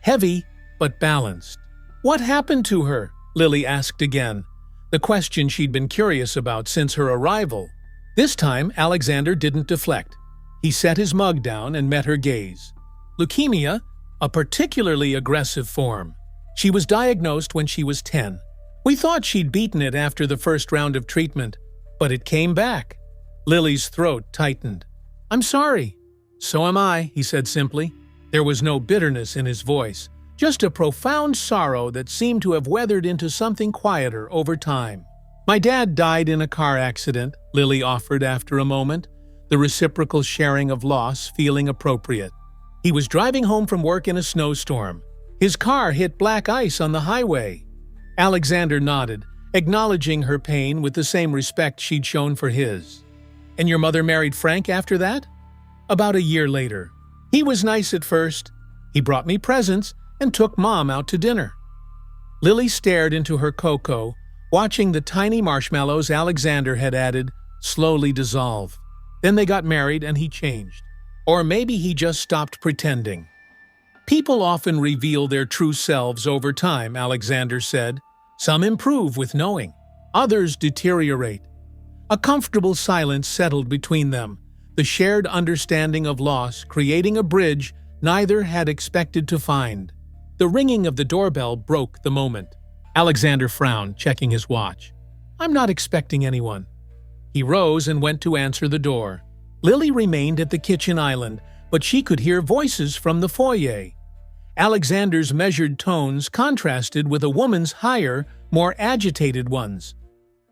heavy but balanced. "What happened to her?" Lily asked again, the question she'd been curious about since her arrival. This time, Alexander didn't deflect. He set his mug down and met her gaze. "Leukemia, a particularly aggressive form. She was diagnosed when she was 10. We thought she'd beaten it after the first round of treatment, but it came back." Lily's throat tightened. "I'm sorry." "So am I," he said simply. There was no bitterness in his voice, just a profound sorrow that seemed to have weathered into something quieter over time. "My dad died in a car accident," Lily offered after a moment, the reciprocal sharing of loss feeling appropriate. "He was driving home from work in a snowstorm. His car hit black ice on the highway." Alexander nodded, acknowledging her pain with the same respect she'd shown for his. "And your mother married Frank after that?" "About a year later. He was nice at first. He brought me presents and took Mom out to dinner." Lily stared into her cocoa, watching the tiny marshmallows Alexander had added slowly dissolve. Then they got married and he changed. Or maybe he just stopped pretending. "People often reveal their true selves over time," Alexander said. "Some improve with knowing. Others deteriorate." A comfortable silence settled between them, the shared understanding of loss creating a bridge neither had expected to find. The ringing of the doorbell broke the moment. Alexander frowned, checking his watch. "I'm not expecting anyone." He rose and went to answer the door. Lily remained at the kitchen island, but she could hear voices from the foyer. Alexander's measured tones contrasted with a woman's higher, more agitated ones.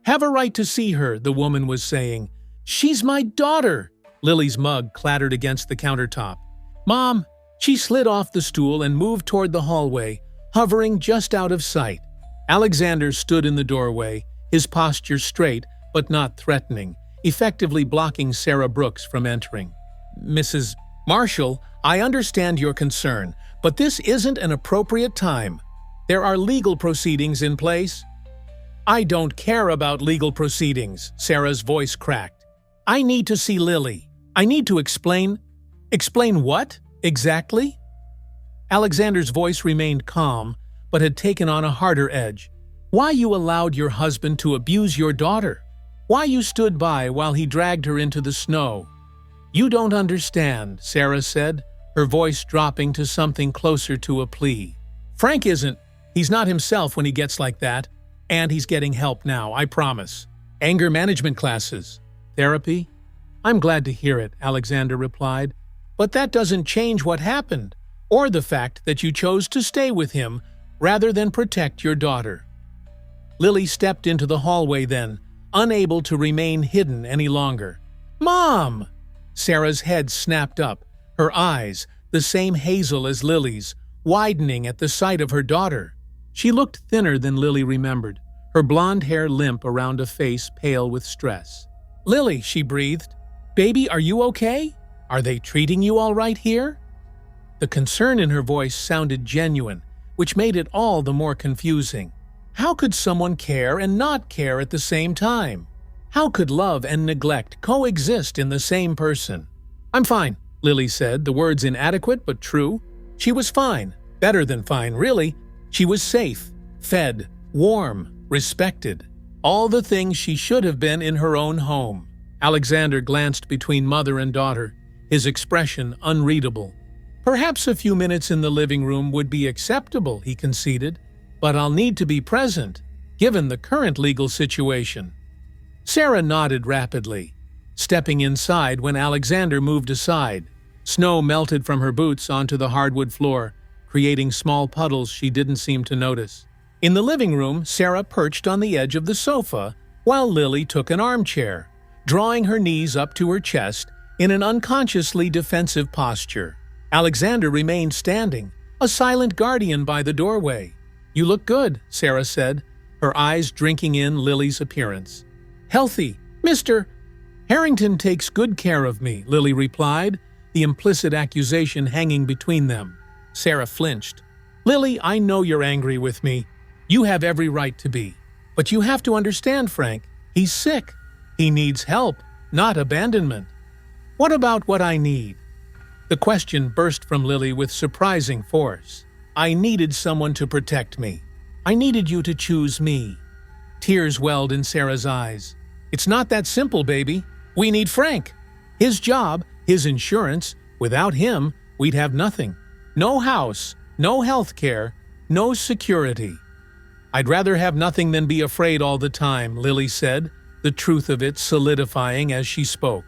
"Have a right to see her," the woman was saying. "She's my daughter." Lily's mug clattered against the countertop. "Mom." She slid off the stool and moved toward the hallway, hovering just out of sight. Alexander stood in the doorway, his posture straight but not threatening, effectively blocking Sarah Brooks from entering. "Mrs. Marshall, I understand your concern, but this isn't an appropriate time. There are legal proceedings in place." "I don't care about legal proceedings," Sarah's voice cracked. "I need to see Lily. I need to explain." "Explain what? Exactly?" Alexander's voice remained calm, but had taken on a harder edge. "Why you allowed your husband to abuse your daughter? Why you stood by while he dragged her into the snow?" "You don't understand," Sarah said, her voice dropping to something closer to a plea. "Frank isn't. He's not himself when he gets like that. And he's getting help now, I promise. Anger management classes. Therapy?" "I'm glad to hear it," Alexander replied. "But that doesn't change what happened, or the fact that you chose to stay with him rather than protect your daughter." Lily stepped into the hallway then, unable to remain hidden any longer. "Mom!" Sarah's head snapped up, her eyes, the same hazel as Lily's, widening at the sight of her daughter. She looked thinner than Lily remembered, her blonde hair limp around a face pale with stress. "Lily," she breathed. "Baby, are you okay? Are they treating you all right here?" The concern in her voice sounded genuine, which made it all the more confusing. How could someone care and not care at the same time? How could love and neglect coexist in the same person? "I'm fine," Lily said, the words inadequate but true. She was fine, better than fine, really. She was safe, fed, warm, respected. All the things she should have been in her own home. Alexander glanced between mother and daughter, his expression unreadable. "Perhaps a few minutes in the living room would be acceptable," he conceded, "but I'll need to be present, given the current legal situation." Sarah nodded rapidly, stepping inside when Alexander moved aside. Snow melted from her boots onto the hardwood floor, creating small puddles she didn't seem to notice. In the living room, Sarah perched on the edge of the sofa, while Lily took an armchair, drawing her knees up to her chest in an unconsciously defensive posture. Alexander remained standing, a silent guardian by the doorway. "You look good," Sarah said, her eyes drinking in Lily's appearance. "Healthy. Mr. Harrington takes good care of me," Lily replied, the implicit accusation hanging between them. Sarah flinched. "Lily, I know you're angry with me. You have every right to be. But you have to understand, Frank, he's sick. He needs help, not abandonment. What about what I need?" The question burst from Lily with surprising force. "I needed someone to protect me. I needed you to choose me." Tears welled in Sarah's eyes. "It's not that simple, baby. We need Frank. His job, his insurance. Without him, we'd have nothing. No house, no health care, no security." "I'd rather have nothing than be afraid all the time," Lily said, the truth of it solidifying as she spoke.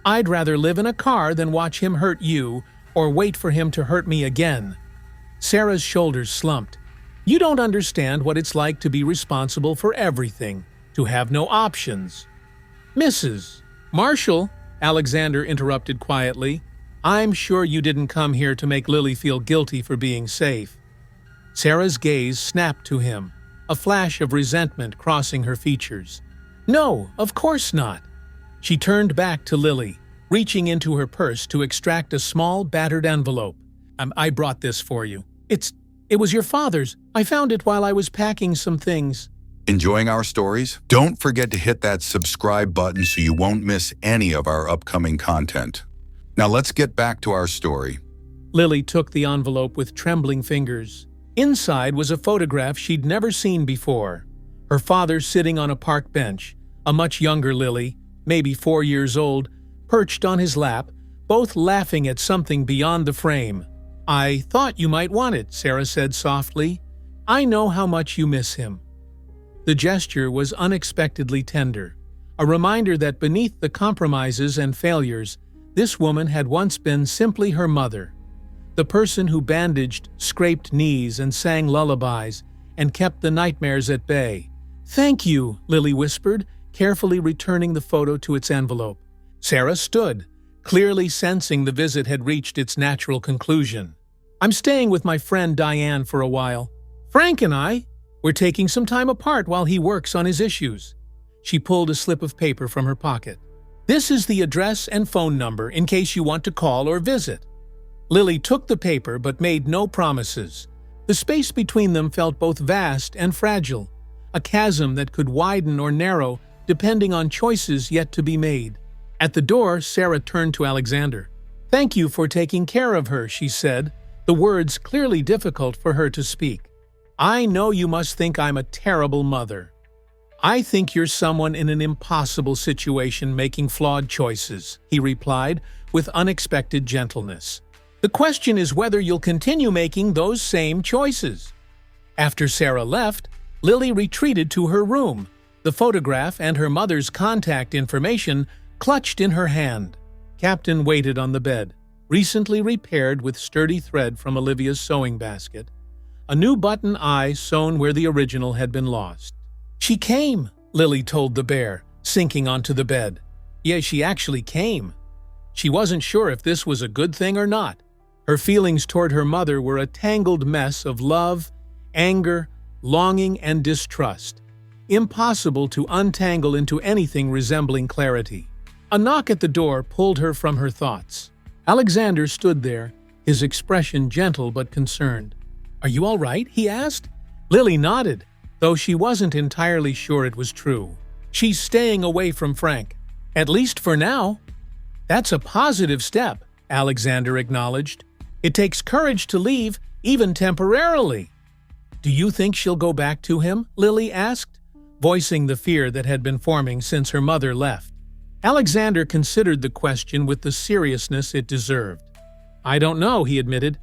"I'd rather live in a car than watch him hurt you or wait for him to hurt me again." Sarah's shoulders slumped. "You don't understand what it's like to be responsible for everything, to have no options." "Mrs. Marshall," Alexander interrupted quietly, "I'm sure you didn't come here to make Lily feel guilty for being safe." Sarah's gaze snapped to him, a flash of resentment crossing her features. "No, of course not." She turned back to Lily, reaching into her purse to extract a small, battered envelope. I brought this for you. It was your father's. I found it while I was packing some things." Enjoying our stories? Don't forget to hit that subscribe button so you won't miss any of our upcoming content. Now let's get back to our story. Lily took the envelope with trembling fingers. Inside was a photograph she'd never seen before. Her father sitting on a park bench, a much younger Lily, maybe 4 years old, perched on his lap, both laughing at something beyond the frame. "I thought you might want it," Sarah said softly. "I know how much you miss him." The gesture was unexpectedly tender, a reminder that beneath the compromises and failures, this woman had once been simply her mother, the person who bandaged, scraped knees, and sang lullabies, and kept the nightmares at bay. "Thank you," Lily whispered, carefully returning the photo to its envelope. Sarah stood, clearly sensing the visit had reached its natural conclusion. "I'm staying with my friend Diane for a while. Frank and we're taking some time apart while he works on his issues." She pulled a slip of paper from her pocket. "This is the address and phone number in case you want to call or visit." Lily took the paper but made no promises. The space between them felt both vast and fragile, a chasm that could widen or narrow depending on choices yet to be made. At the door, Sarah turned to Alexander. "Thank you for taking care of her," she said, the words clearly difficult for her to speak. "I know you must think I'm a terrible mother." "I think you're someone in an impossible situation making flawed choices," he replied with unexpected gentleness. "The question is whether you'll continue making those same choices." After Sarah left, Lily retreated to her room, the photograph and her mother's contact information clutched in her hand. Captain waited on the bed, recently repaired with sturdy thread from Olivia's sewing basket, a new button eye sewn where the original had been lost. "She came," Lily told the bear, sinking onto the bed. "Yeah, she actually came." She wasn't sure if this was a good thing or not. Her feelings toward her mother were a tangled mess of love, anger, longing, and distrust, impossible to untangle into anything resembling clarity. A knock at the door pulled her from her thoughts. Alexander stood there, his expression gentle but concerned. "Are you all right?" he asked. Lily nodded, though she wasn't entirely sure it was true. "She's staying away from Frank, at least for now." "That's a positive step," Alexander acknowledged. "It takes courage to leave, even temporarily." "Do you think she'll go back to him?" Lily asked, voicing the fear that had been forming since her mother left. Alexander considered the question with the seriousness it deserved. "I don't know," he admitted.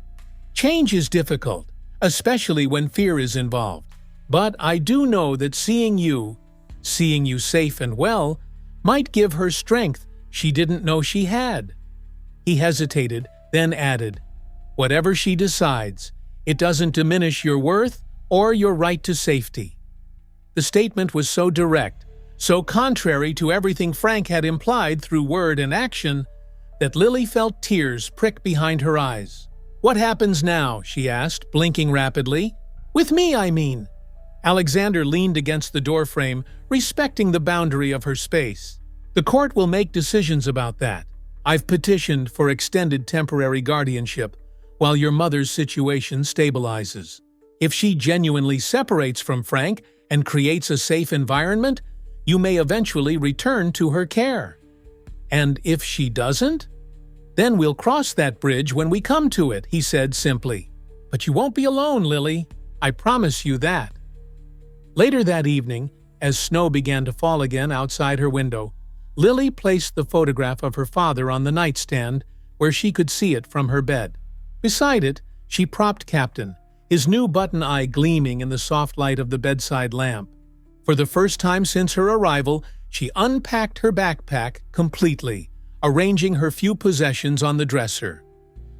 "Change is difficult, especially when fear is involved. But I do know that seeing you safe and well, might give her strength she didn't know she had." He hesitated, then added, "Whatever she decides, it doesn't diminish your worth or your right to safety." The statement was so direct, so contrary to everything Frank had implied through word and action, that Lily felt tears prick behind her eyes. "What happens now?" she asked, blinking rapidly. "With me, I mean." Alexander leaned against the doorframe, respecting the boundary of her space. "The court will make decisions about that. I've petitioned for extended temporary guardianship while your mother's situation stabilizes. If she genuinely separates from Frank and creates a safe environment, you may eventually return to her care. And if she doesn't? Then we'll cross that bridge when we come to it," he said simply. "But you won't be alone, Lily. I promise you that." Later that evening, as snow began to fall again outside her window, Lily placed the photograph of her father on the nightstand where she could see it from her bed. Beside it, she propped Captain, his new button eye gleaming in the soft light of the bedside lamp. For the first time since her arrival, she unpacked her backpack completely, arranging her few possessions on the dresser.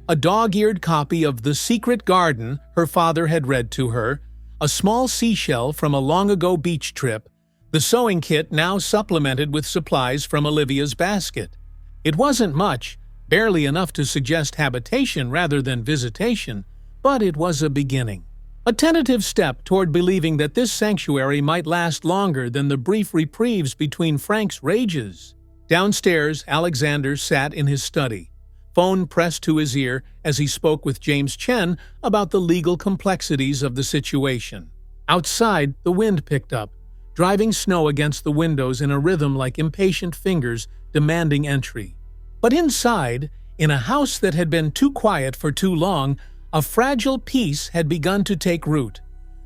A dog-eared copy of The Secret Garden her father had read to her, a small seashell from a long-ago beach trip, the sewing kit now supplemented with supplies from Olivia's basket. It wasn't much, barely enough to suggest habitation rather than visitation, but it was a beginning. A tentative step toward believing that this sanctuary might last longer than the brief reprieves between Frank's rages. Downstairs, Alexander sat in his study, phone pressed to his ear as he spoke with James Chen about the legal complexities of the situation. Outside, the wind picked up, driving snow against the windows in a rhythm like impatient fingers demanding entry. But inside, in a house that had been too quiet for too long, a fragile peace had begun to take root.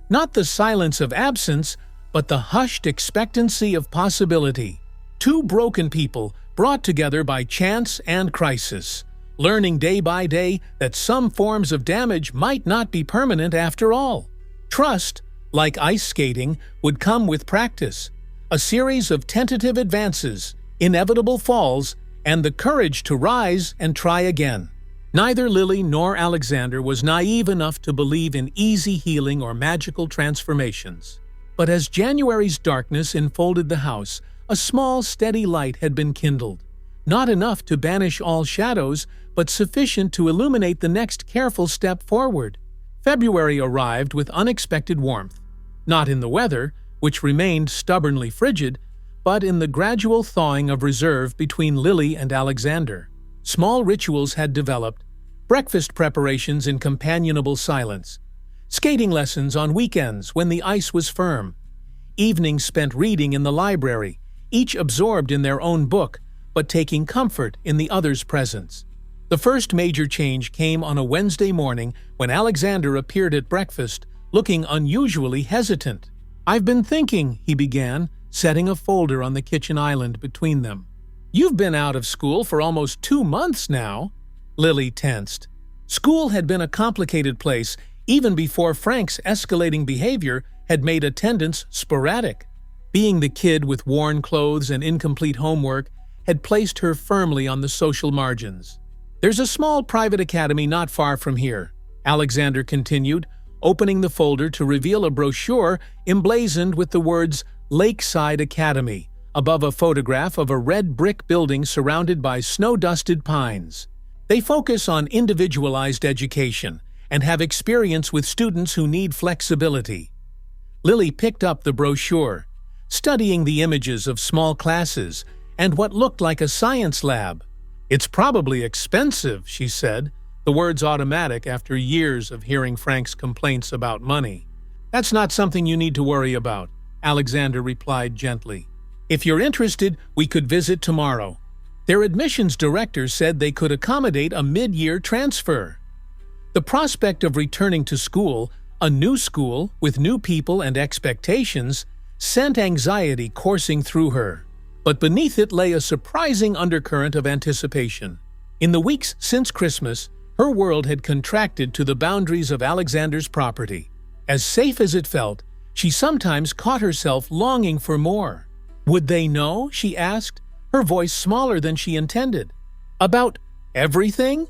Not the silence of absence, but the hushed expectancy of possibility. Two broken people brought together by chance and crisis, learning day by day that some forms of damage might not be permanent after all. Trust, like ice skating, would come with practice, a series of tentative advances, inevitable falls, and the courage to rise and try again. Neither Lily nor Alexander was naive enough to believe in easy healing or magical transformations. But as January's darkness enfolded the house, a small, steady light had been kindled. Not enough to banish all shadows, but sufficient to illuminate the next careful step forward. February arrived with unexpected warmth. Not in the weather, which remained stubbornly frigid, but in the gradual thawing of reserve between Lily and Alexander. Small rituals had developed, breakfast preparations in companionable silence, skating lessons on weekends when the ice was firm, evenings spent reading in the library, each absorbed in their own book, but taking comfort in the other's presence. The first major change came on a Wednesday morning when Alexander appeared at breakfast, looking unusually hesitant. "I've been thinking," he began, setting a folder on the kitchen island between them. "You've been out of school for almost 2 months now." Lily tensed. School had been a complicated place even before Frank's escalating behavior had made attendance sporadic. Being the kid with worn clothes and incomplete homework had placed her firmly on the social margins. "There's a small private academy not far from here," Alexander continued, opening the folder to reveal a brochure emblazoned with the words Lakeside Academy, above a photograph of a red brick building surrounded by snow-dusted pines. They focus on individualized education and have experience with students who need flexibility. Lily picked up the brochure, studying the images of small classes and what looked like a science lab. "It's probably expensive," she said, the words automatic after years of hearing Frank's complaints about money. "That's not something you need to worry about," Alexander replied gently. "If you're interested, we could visit tomorrow." Their admissions director said they could accommodate a mid-year transfer. The prospect of returning to school, a new school with new people and expectations, sent anxiety coursing through her. But beneath it lay a surprising undercurrent of anticipation. In the weeks since Christmas, her world had contracted to the boundaries of Alexander's property. As safe as it felt, she sometimes caught herself longing for more. Would they know, she asked, her voice smaller than she intended. About everything?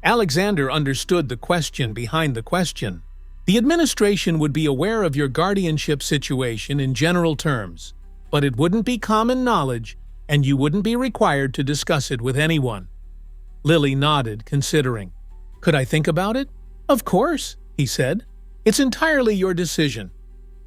Alexander understood the question behind the question. The administration would be aware of your guardianship situation in general terms, but it wouldn't be common knowledge, and you wouldn't be required to discuss it with anyone. Lily nodded, considering. "Could I think about it?" "Of course," he said. "It's entirely your decision."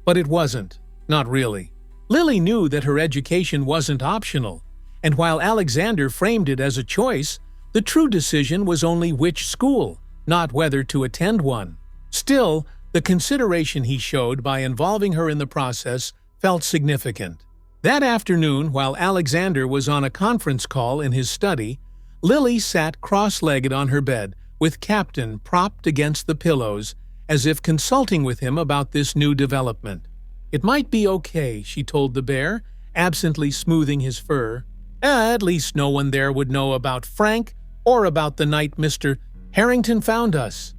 But it wasn't. Not really. Lily knew that her education wasn't optional, and while Alexander framed it as a choice, the true decision was only which school, not whether to attend one. Still, the consideration he showed by involving her in the process felt significant. That afternoon, while Alexander was on a conference call in his study, Lily sat cross-legged on her bed, with Captain propped against the pillows, as if consulting with him about this new development. "It might be okay," she told the bear, absently smoothing his fur. At least no one there would know about Frank or about the night Mr. Harrington found us."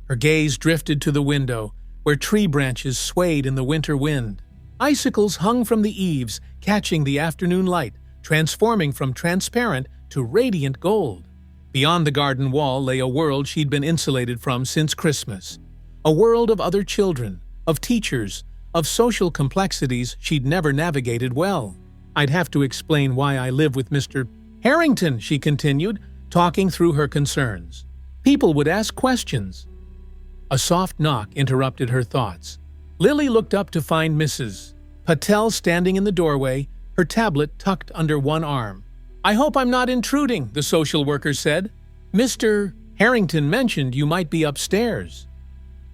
Her gaze drifted to the window, where tree branches swayed in the winter wind. Icicles hung from the eaves, catching the afternoon light, transforming from transparent to radiant gold. Beyond the garden wall lay a world she'd been insulated from since Christmas. A world of other children, of teachers, of social complexities she'd never navigated well. "I'd have to explain why I live with Mr. Harrington," she continued, talking through her concerns. "People would ask questions." A soft knock interrupted her thoughts. Lily looked up to find Mrs. Patel standing in the doorway, her tablet tucked under one arm. "I hope I'm not intruding," the social worker said. "Mr. Harrington mentioned you might be upstairs."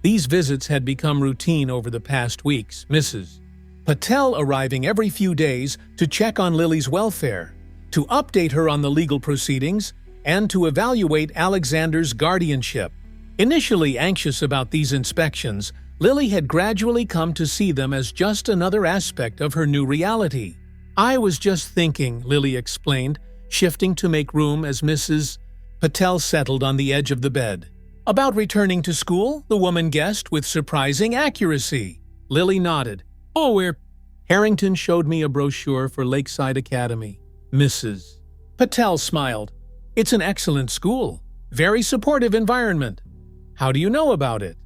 These visits had become routine over the past weeks, Mrs. Patel arriving every few days to check on Lily's welfare, to update her on the legal proceedings, and to evaluate Alexander's guardianship. Initially anxious about these inspections, Lily had gradually come to see them as just another aspect of her new reality. "I was just thinking," Lily explained, shifting to make room as Mrs. Patel settled on the edge of the bed. "About returning to school," the woman guessed with surprising accuracy. Lily nodded. "Oh, we're—" Harrington showed me a brochure for Lakeside Academy. Mrs. Patel smiled. "It's an excellent school. Very supportive environment." "How do you know about it?"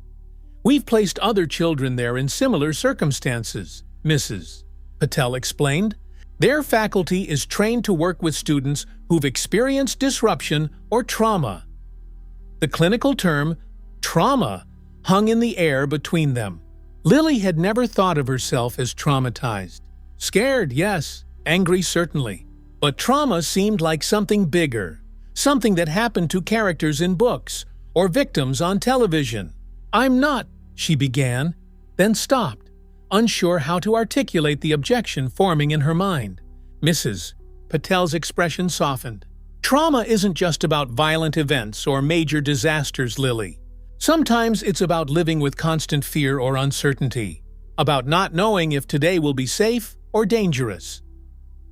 "We've placed other children there in similar circumstances," Mrs. Patel explained. "Their faculty is trained to work with students who've experienced disruption or trauma." The clinical term, trauma, hung in the air between them. Lily had never thought of herself as traumatized. Scared, yes. Angry, certainly. But trauma seemed like something bigger, something that happened to characters in books or victims on television. "I'm not," she began, then stopped, unsure how to articulate the objection forming in her mind. Mrs. Patel's expression softened. "Trauma isn't just about violent events or major disasters, Lily. Sometimes it's about living with constant fear or uncertainty, about not knowing if today will be safe or dangerous."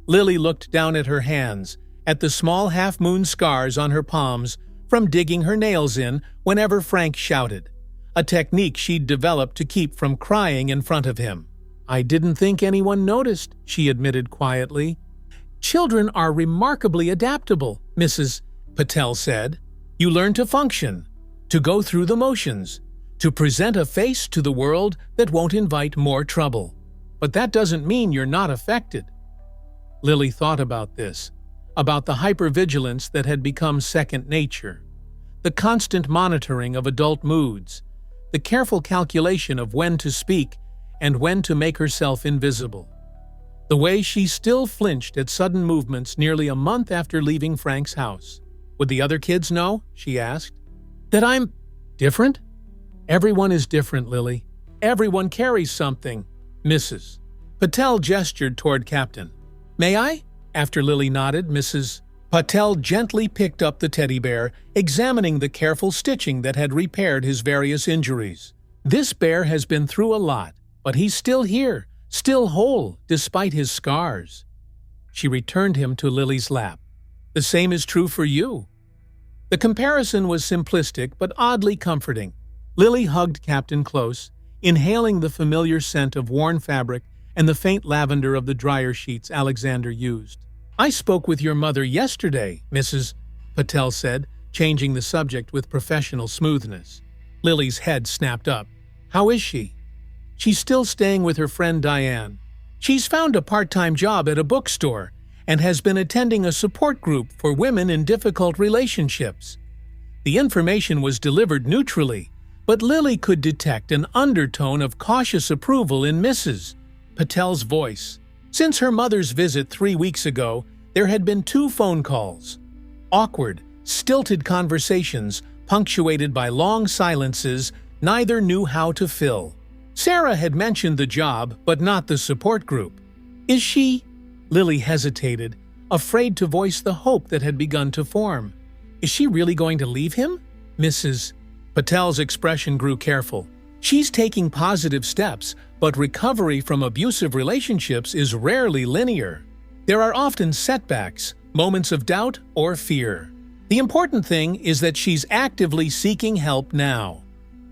Lily looked down at her hands, at the small half-moon scars on her palms from digging her nails in whenever Frank shouted, a technique she'd developed to keep from crying in front of him. "I didn't think anyone noticed," she admitted quietly. "Children are remarkably adaptable," Mrs. Patel said. "You learn to function, to go through the motions, to present a face to the world that won't invite more trouble." but that doesn't mean you're not affected. Lily thought about this, about the hypervigilance that had become second nature, the constant monitoring of adult moods, the careful calculation of when to speak and when to make herself invisible. The way she still flinched at sudden movements nearly a month after leaving Frank's house. Would the other kids know, she asked, that I'm different? Everyone is different, Lily. Everyone carries something. Mrs. Patel gestured toward Captain. May I? After Lily nodded, Mrs. Patel gently picked up the teddy bear, examining the careful stitching that had repaired his various injuries. This bear has been through a lot, but he's still here, still whole, despite his scars. She returned him to Lily's lap. The same is true for you. The comparison was simplistic but oddly comforting. Lily hugged Captain close, inhaling the familiar scent of worn fabric and the faint lavender of the dryer sheets Alexander used. I spoke with your mother yesterday, Mrs. Patel said, changing the subject with professional smoothness. Lily's head snapped up. How is she? She's still staying with her friend Diane. She's found a part-time job at a bookstore and has been attending a support group for women in difficult relationships. The information was delivered neutrally, but Lily could detect an undertone of cautious approval in Mrs. Patel's voice. Since her mother's visit 3 weeks ago, there had been 2 phone calls. Awkward, stilted conversations, punctuated by long silences, neither knew how to fill. Sarah had mentioned the job, but not the support group. Is she? Lily hesitated, afraid to voice the hope that had begun to form. Is she really going to leave him? Mrs. Patel's expression grew careful. She's taking positive steps, but recovery from abusive relationships is rarely linear. There are often setbacks, moments of doubt or fear. The important thing is that she's actively seeking help now.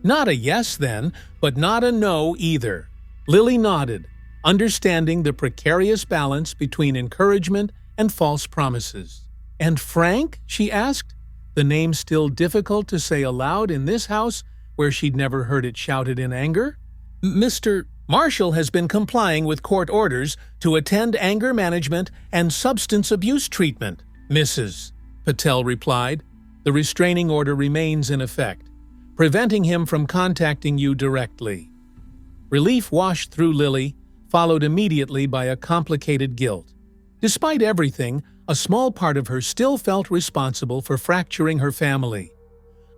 Not a yes then, but not a no either. Lily nodded, understanding the precarious balance between encouragement and false promises. And Frank? She asked, the name still difficult to say aloud in this house where she'd never heard it shouted in anger. Mr. Marshall has been complying with court orders to attend anger management and substance abuse treatment, Mrs. Patel replied. The restraining order remains in effect, preventing him from contacting you directly. Relief washed through Lily, followed immediately by a complicated guilt. Despite everything, a small part of her still felt responsible for fracturing her family.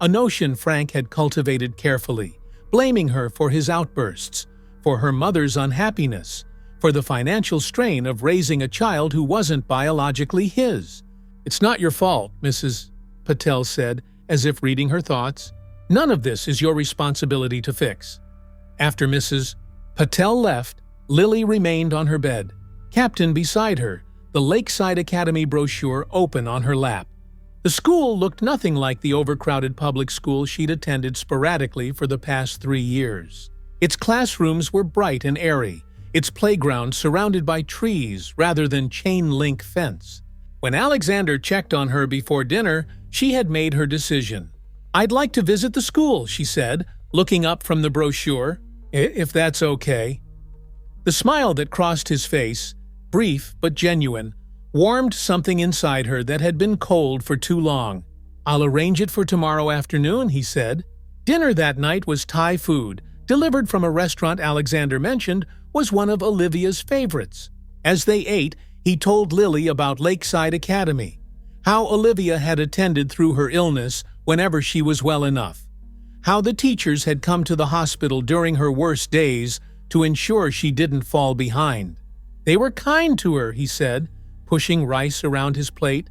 A notion Frank had cultivated carefully, blaming her for his outbursts, for her mother's unhappiness, for the financial strain of raising a child who wasn't biologically his. It's not your fault, Mrs. Patel said, as if reading her thoughts. None of this is your responsibility to fix. After Mrs. Patel left, Lily remained on her bed, Captain beside her, the Lakeside Academy brochure open on her lap. The school looked nothing like the overcrowded public school she'd attended sporadically for the past 3 years. Its classrooms were bright and airy, its playground surrounded by trees rather than chain-link fence. When Alexander checked on her before dinner, she had made her decision. I'd like to visit the school, she said, looking up from the brochure. If that's okay. The smile that crossed his face, brief but genuine, warmed something inside her that had been cold for too long. I'll arrange it for tomorrow afternoon, he said. Dinner that night was Thai food, delivered from a restaurant Alexander mentioned was one of Olivia's favorites. As they ate, he told Lily about Lakeside Academy, how Olivia had attended through her illness whenever she was well enough, how the teachers had come to the hospital during her worst days to ensure she didn't fall behind. They were kind to her, he said, pushing rice around his plate.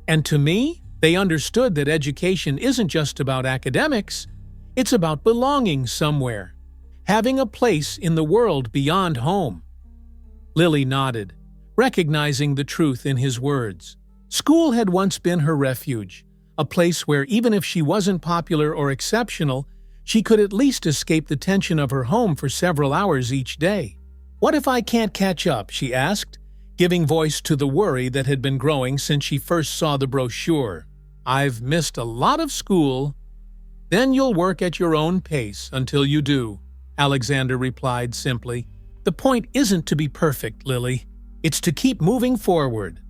And to me, they understood that education isn't just about academics. It's about belonging somewhere, having a place in the world beyond home. Lily nodded, recognizing the truth in his words. School had once been her refuge, a place where even if she wasn't popular or exceptional, she could at least escape the tension of her home for several hours each day. What if I can't catch up, she asked, giving voice to the worry that had been growing since she first saw the brochure. I've missed a lot of school. Then you'll work at your own pace until you do, Alexander replied simply. The point isn't to be perfect, Lily. It's to keep moving forward.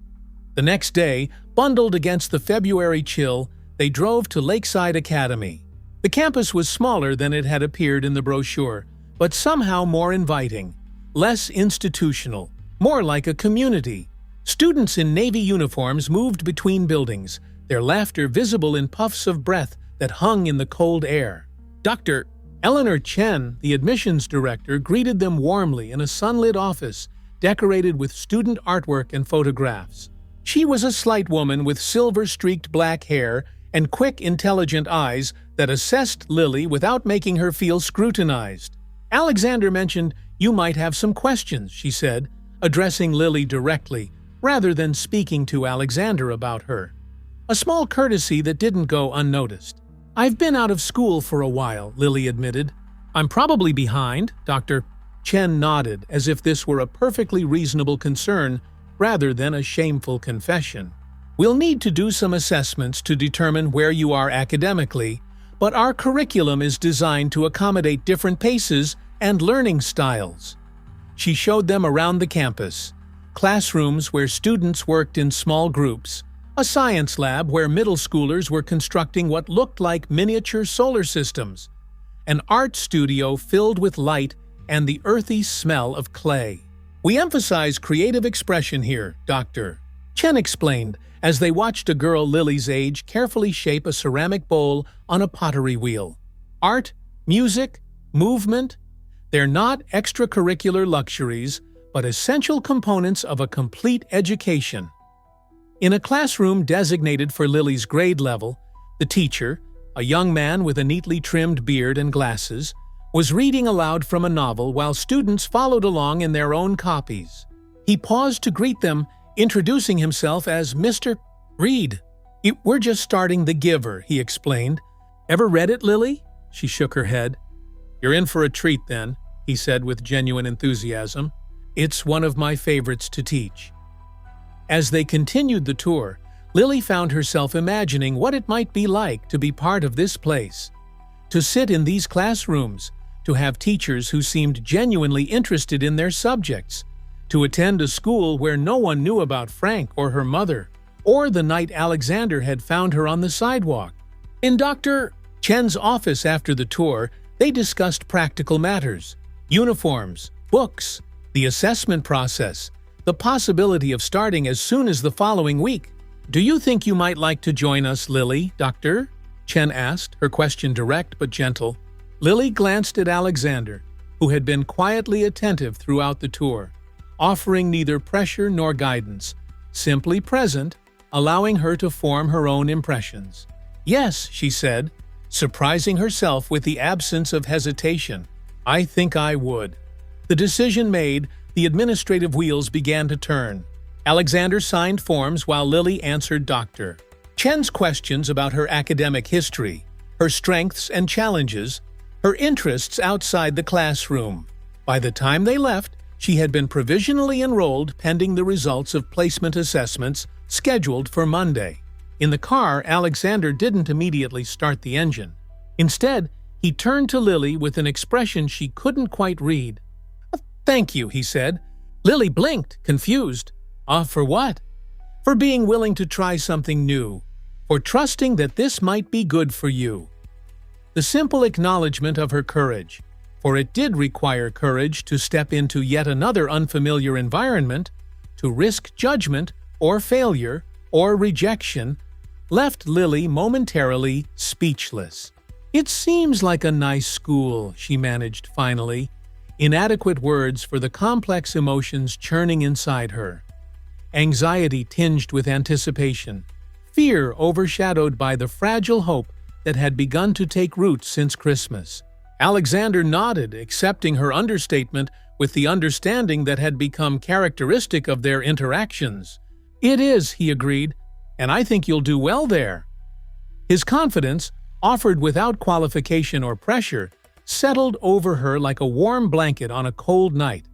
The next day, bundled against the February chill, they drove to Lakeside Academy. The campus was smaller than it had appeared in the brochure, but somehow more inviting, less institutional, more like a community. Students in Navy uniforms moved between buildings, their laughter visible in puffs of breath that hung in the cold air. Dr. Eleanor Chen, the admissions director, greeted them warmly in a sunlit office decorated with student artwork and photographs. She was a slight woman with silver-streaked black hair and quick, intelligent eyes that assessed Lily without making her feel scrutinized. Alexander mentioned, "You might have some questions," she said, addressing Lily directly, rather than speaking to Alexander about her. A small courtesy that didn't go unnoticed. "I've been out of school for a while," Lily admitted. "I'm probably behind," Dr. Chen nodded, as if this were a perfectly reasonable concern rather than a shameful confession. "We'll need to do some assessments to determine where you are academically, but our curriculum is designed to accommodate different paces and learning styles." She showed them around the campus, classrooms where students worked in small groups, a science lab where middle schoolers were constructing what looked like miniature solar systems, an art studio filled with light and the earthy smell of clay. "We emphasize creative expression here, Dr. Chen explained, as they watched a girl Lily's age carefully shape a ceramic bowl on a pottery wheel. Art, music, movement, they're not extracurricular luxuries, but essential components of a complete education. In a classroom designated for Lily's grade level, the teacher, a young man with a neatly trimmed beard and glasses, was reading aloud from a novel while students followed along in their own copies. He paused to greet them, introducing himself as Mr. Reed. "We're just starting The Giver," he explained. "Ever read it, Lily?" She shook her head. "You're in for a treat then," he said with genuine enthusiasm. "It's one of my favorites to teach." As they continued the tour, Lily found herself imagining what it might be like to be part of this place, to sit in these classrooms, to have teachers who seemed genuinely interested in their subjects, to attend a school where no one knew about Frank or her mother, or the night Alexander had found her on the sidewalk. In Dr. Chen's office after the tour, they discussed practical matters, uniforms, books, the assessment process, the possibility of starting as soon as the following week. "Do you think you might like to join us, Lily, Dr.?" Chen asked, her question direct but gentle. Lily glanced at Alexander, who had been quietly attentive throughout the tour, offering neither pressure nor guidance, simply present, allowing her to form her own impressions. "Yes," she said, surprising herself with the absence of hesitation. "I think I would." The decision made, the administrative wheels began to turn. Alexander signed forms while Lily answered Dr. Chen's questions about her academic history, her strengths and challenges, her interests outside the classroom. By the time they left, she had been provisionally enrolled pending the results of placement assessments scheduled for Monday. In the car, Alexander didn't immediately start the engine. Instead, he turned to Lily with an expression she couldn't quite read. "Thank you," he said. Lily blinked, confused. For what?" "For being willing to try something new, for trusting that this might be good for you." The simple acknowledgement of her courage, for it did require courage to step into yet another unfamiliar environment, to risk judgment or failure or rejection, left Lily momentarily speechless. "It seems like a nice school," she managed finally, inadequate words for the complex emotions churning inside her. Anxiety tinged with anticipation, fear overshadowed by the fragile hope that had begun to take root since Christmas. Alexander nodded, accepting her understatement with the understanding that had become characteristic of their interactions. "It is," he agreed, "and I think you'll do well there." His confidence, offered without qualification or pressure, settled over her like a warm blanket on a cold night,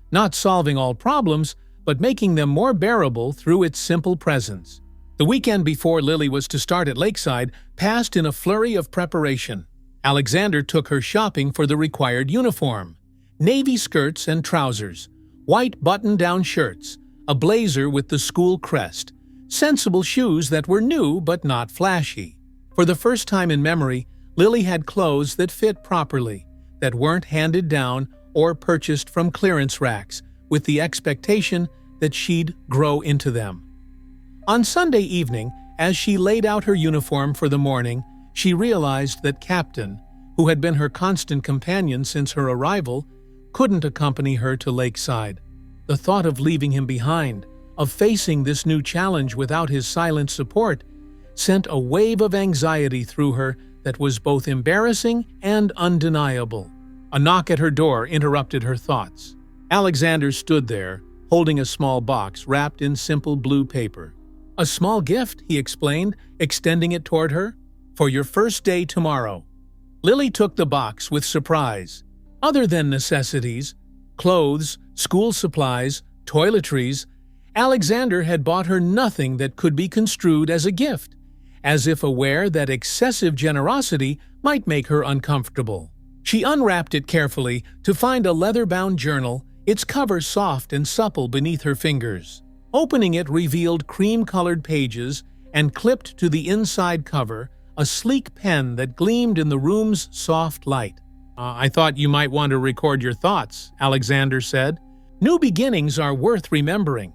not solving all problems, but making them more bearable through its simple presence. The weekend before Lily was to start at Lakeside passed in a flurry of preparation. Alexander took her shopping for the required uniform. navy skirts and trousers, white button-down shirts, a blazer with the school crest, sensible shoes that were new but not flashy. For the first time in memory, Lily had clothes that fit properly, that weren't handed down or purchased from clearance racks, with the expectation that she'd grow into them. On Sunday evening, as she laid out her uniform for the morning, she realized that Captain, who had been her constant companion since her arrival, couldn't accompany her to Lakeside. The thought of leaving him behind, of facing this new challenge without his silent support, sent a wave of anxiety through her that was both embarrassing and undeniable. A knock at her door interrupted her thoughts. Alexander stood there, holding a small box wrapped in simple blue paper. "A small gift," he explained, extending it toward her. "For your first day tomorrow." Lily took the box with surprise. Other than necessities, clothes, school supplies, toiletries, Alexander had bought her nothing that could be construed as a gift, as if aware that excessive generosity might make her uncomfortable. She unwrapped it carefully to find a leather-bound journal, its cover soft and supple beneath her fingers. Opening it revealed cream-colored pages and clipped to the inside cover a sleek pen that gleamed in the room's soft light. "I thought you might want to record your thoughts," Alexander said. "New beginnings are worth remembering."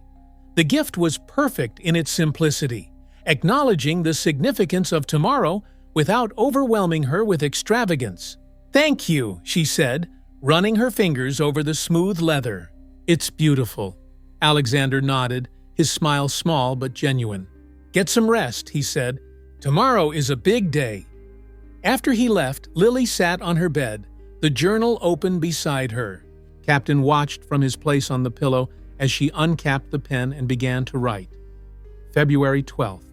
The gift was perfect in its simplicity, acknowledging the significance of tomorrow without overwhelming her with extravagance. "Thank you," she said, running her fingers over the smooth leather. "It's beautiful." Alexander nodded, his smile small but genuine. "Get some rest," he said. "Tomorrow is a big day." After he left, Lily sat on her bed, the journal open beside her. Captain watched from his place on the pillow as she uncapped the pen and began to write. February 12th.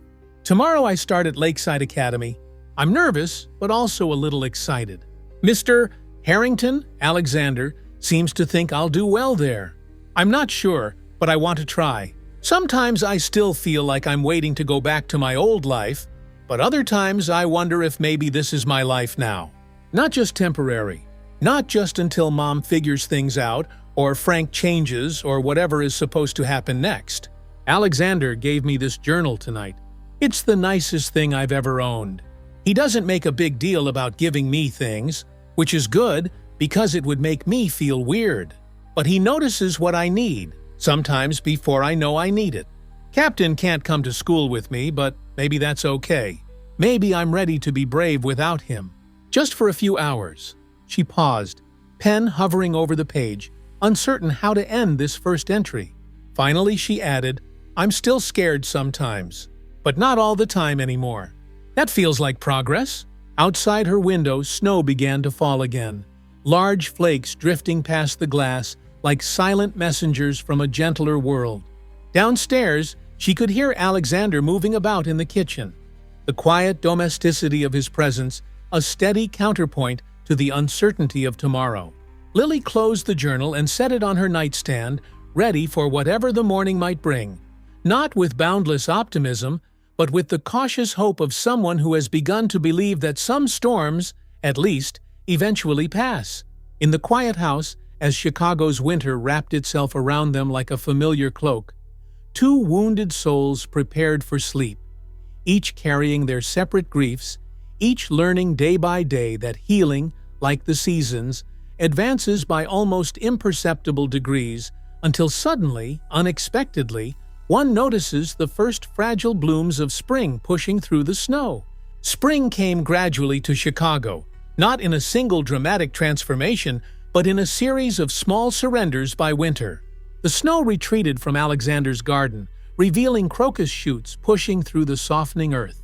Tomorrow I start at Lakeside Academy. I'm nervous, but also a little excited. Mr. Harrington, Alexander, seems to think I'll do well there. I'm not sure, but I want to try. Sometimes I still feel like I'm waiting to go back to my old life, but other times I wonder if maybe this is my life now. Not just temporary. Not just until Mom figures things out, or Frank changes, or whatever is supposed to happen next. Alexander gave me this journal tonight. It's the nicest thing I've ever owned. He doesn't make a big deal about giving me things, which is good because it would make me feel weird. But he notices what I need, sometimes before I know I need it. Captain can't come to school with me, but maybe that's okay. Maybe I'm ready to be brave without him. Just for a few hours. She paused, pen hovering over the page, uncertain how to end this first entry. Finally, she added, "I'm still scared sometimes, but not all the time anymore." That feels like progress. Outside her window, snow began to fall again, large flakes drifting past the glass like silent messengers from a gentler world. Downstairs, she could hear Alexander moving about in the kitchen, the quiet domesticity of his presence a steady counterpoint to the uncertainty of tomorrow. Lily closed the journal and set it on her nightstand, ready for whatever the morning might bring, not with boundless optimism, but with the cautious hope of someone who has begun to believe that some storms, at least, eventually pass. In the quiet house, as Chicago's winter wrapped itself around them like a familiar cloak, two wounded souls prepared for sleep, each carrying their separate griefs, each learning day by day that healing, like the seasons, advances by almost imperceptible degrees until suddenly, unexpectedly, one notices the first fragile blooms of spring pushing through the snow. Spring came gradually to Chicago, not in a single dramatic transformation, but in a series of small surrenders by winter. The snow retreated from Alexander's garden, revealing crocus shoots pushing through the softening earth.